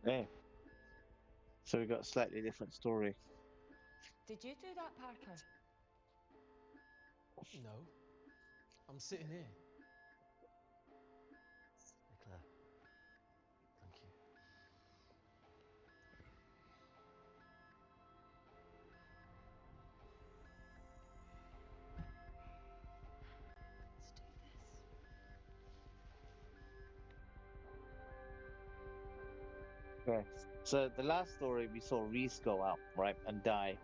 Hey. So we got a slightly different story. Did you do that, Parker? No. I'm sitting here. Hey, Claire. Thank you. Okay. So the last story we saw Reese go out, right, and die.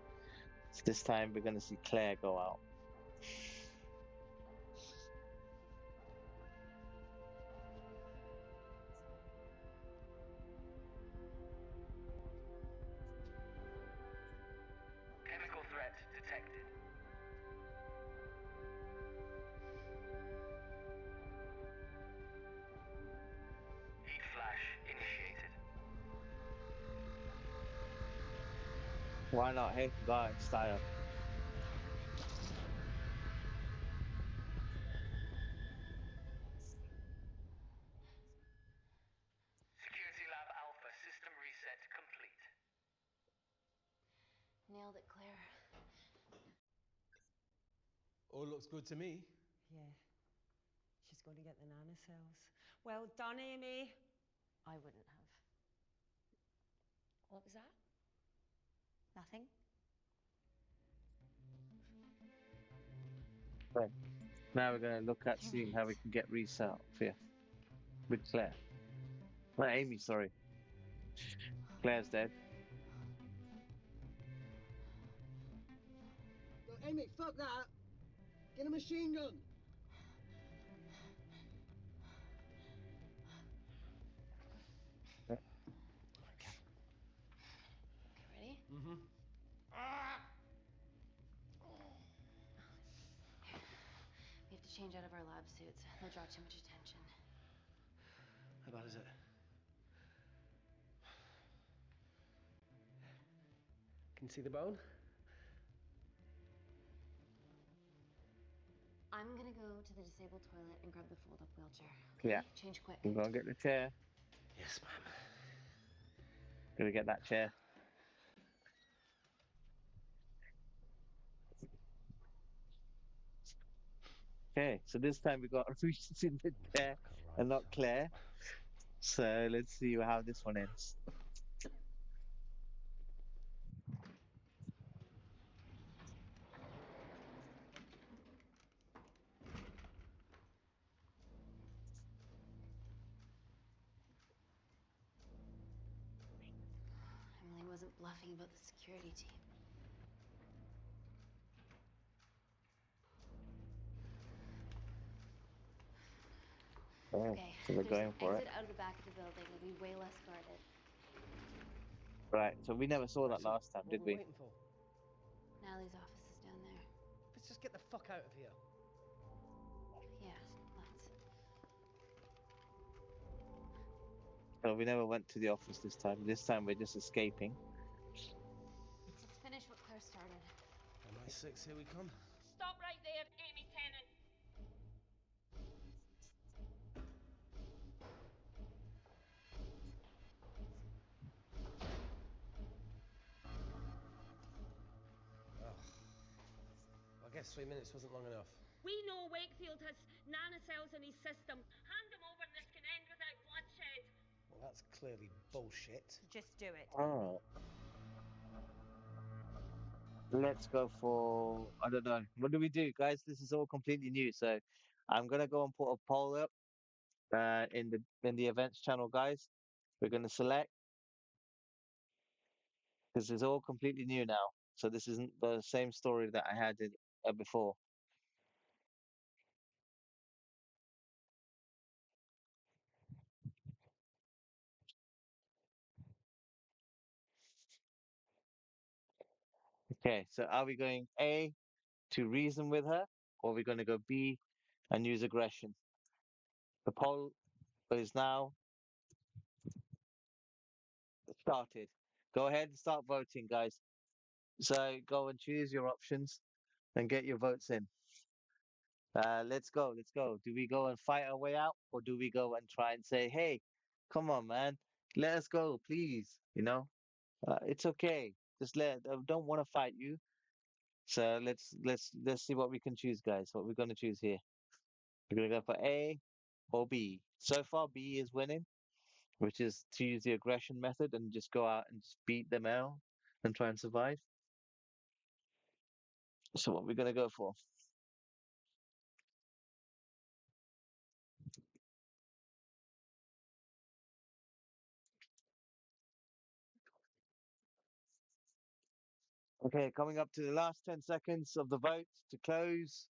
So this time we're gonna see Claire go out. Chemical threat detected. Heat flash initiated. Why not? Hey, go out in style. Security lab alpha system reset complete. Nailed it, Claire. All looks good to me. Yeah. She's going to get the nanocells. Well done, Amy. I wouldn't have. What was that? Nothing? Right. Now we're gonna look at seeing how we can get Reese out here with Claire. Well, Amy, sorry. Claire's dead. Yo, Amy, fuck that! Get a machine gun! Ready? Mm-hmm. We have to change out of our lab suits. They'll draw too much attention. How bad is it? Can you see the bone? I'm gonna go to the disabled toilet and grab the fold-up wheelchair. Yeah. Okay? Change quick. We're gonna get the chair. Yes, ma'am. Gonna get that chair. Okay, so this time we got Reese in the chair and not Claire. So let's see how this one ends. Emily wasn't bluffing about the security team. Oh, Okay, so we're there's going an for it. exit out of the back of the building. It'll be way less guarded. Right, so we never saw that last time, What did are we we? waiting for? Natalie's office is down there. Let's just get the fuck out of here. Yeah, let's. So we never went to the office this time. This time we're just escaping. Let's finish what Claire started. MI6, here we come. Stop right there, Amy Tennant. I guess 3 minutes wasn't long enough. We know Wakefield has nanocells in his system. Hand them over and this can end without bloodshed. Well, that's clearly bullshit. Just do it. Oh. Let's go for, I don't know. What do we do, guys? This is all completely new. So I'm gonna go and put a poll up in the events channel, guys. We're gonna select because it's all completely new now. So this isn't the same story that I had before. Okay, so are we going A to reason with her, or are we going to go B and use aggression? The poll is now started. Go ahead and start voting, guys. So go and choose your options and get your votes in. Let's go. Let's go. Do we go and fight our way out, or do we go and try and say, "Hey, come on, man, let us go, please"? It's okay. Just don't want to fight you. So let's see what we can choose, guys. What we're gonna choose here. We're gonna go for A or B. So far, B is winning, which is to use the aggression method and just go out and just beat them out and try and survive. So what we're gonna go for? Okay, coming up to the last 10 seconds of the vote to close.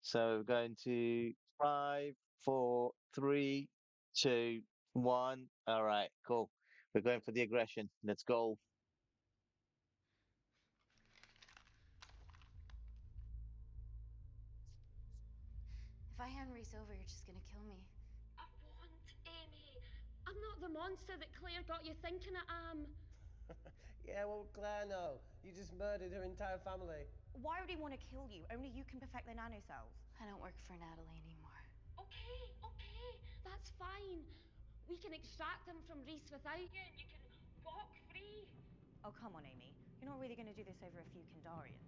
So we're going to five, four, three, two, one. All right, cool. We're going for the aggression. Let's go. If I hand Reese over, you're just gonna kill me. I won't, Amy. I'm not the monster that Claire got you thinking I am. Yeah, well, Claire, no. You just murdered her entire family. Why would he want to kill you? Only you can perfect the nanocells. I don't work for Natalie anymore. Okay, that's fine. We can extract them from Reese without you, and you can walk free. Oh, come on, Amy. You're not really going to do this over a few Kandarians.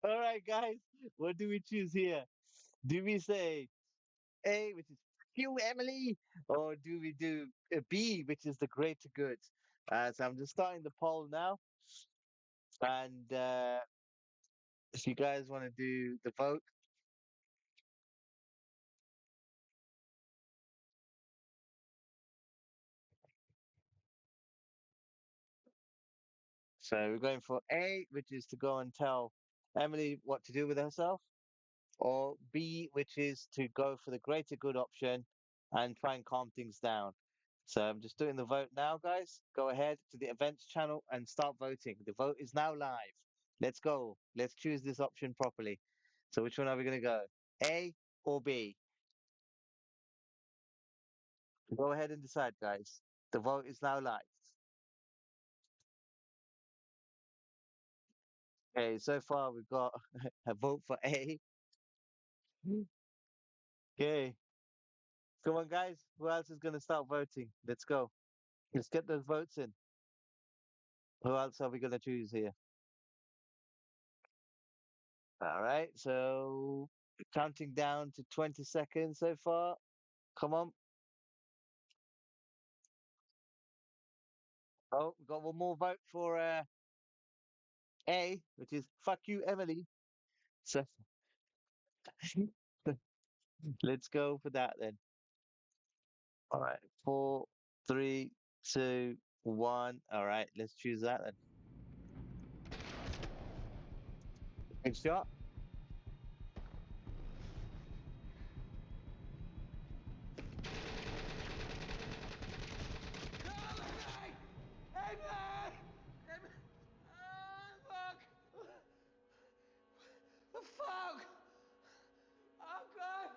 All right, guys, what do we choose here? Do we say A, which is you, Emily, or do we do a B, which is the greater good? So I'm just starting the poll now, and if you guys want to do the vote, so we're going for A, which is to go and tell Emily what to do with herself, or B, which is to go for the greater good option and try and calm things down. So I'm just doing the vote now, guys. Go ahead to the events channel and start voting. The vote is now live. Let's go. Let's choose this option properly. So which one are we going to go? A or B? Go ahead and decide, guys. The vote is now live. Okay, so far we've got a vote for A. Okay, come on, guys. Who else is going to start voting? Let's go. Let's get those votes in. Who else are we going to choose here? All right, so counting down to 20 seconds so far. Come on. Oh, we've got one more vote for A, which is fuck you, Emily. So let's go for that then. All right, four, three, two, one. All right, let's choose that then. Good shot. Hey, man! Fuck! Fuck! Oh, God!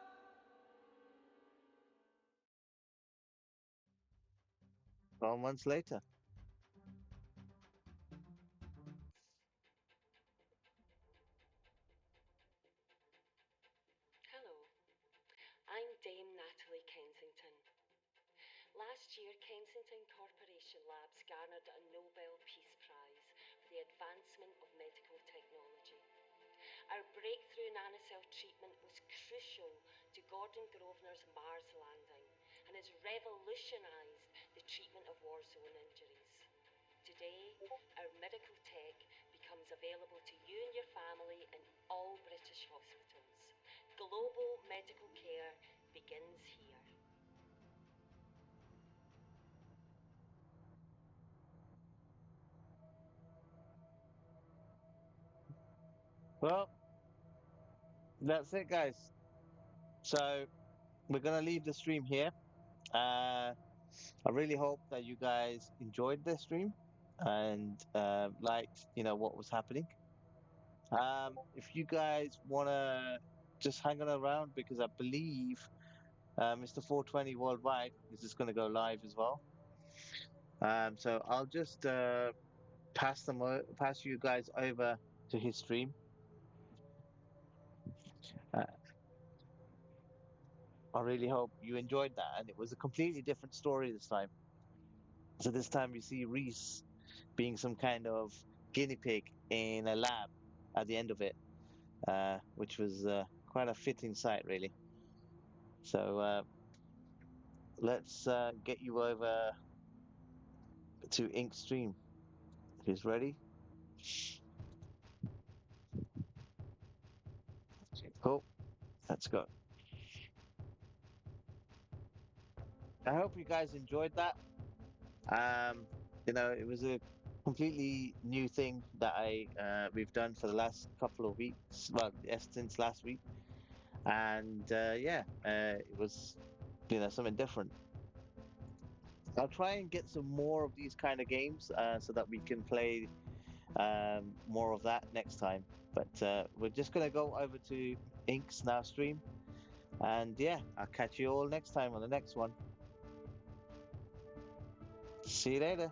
12 months later. Hello, I'm Dame Natalie Kensington. Last year, Kensington Corporation Labs garnered a Nobel Peace Prize for the advancement of medical technology. Our breakthrough nanocell treatment was crucial to Gordon Grosvenor's Mars landing and has revolutionised the treatment of war zone injuries. Today, our medical tech becomes available to you and your family in all British hospitals. Global medical care begins here. Well, that's it, guys. So we're gonna leave the stream here. I really hope that you guys enjoyed the stream and liked, what was happening. If you guys wanna just hang on around because I believe Mr. 420 Worldwide is just gonna go live as well. So I'll just pass you guys over to his stream. Uh, I really hope you enjoyed that, and it was a completely different story this time. So this time we see Reese being some kind of guinea pig in a lab at the end of it, which was quite a fitting sight, really. So let's get you over to Ink Stream. Who's ready? Cool. Let's go. I hope you guys enjoyed that. Um, it was a completely new thing that I we've done for the last couple of weeks. Well, yes, since last week, and yeah, it was something different. I'll try and get some more of these kind of games so that we can play more of that next time. But we're just gonna go over to Ink's now stream, and yeah, I'll catch you all next time on the next one. See you later.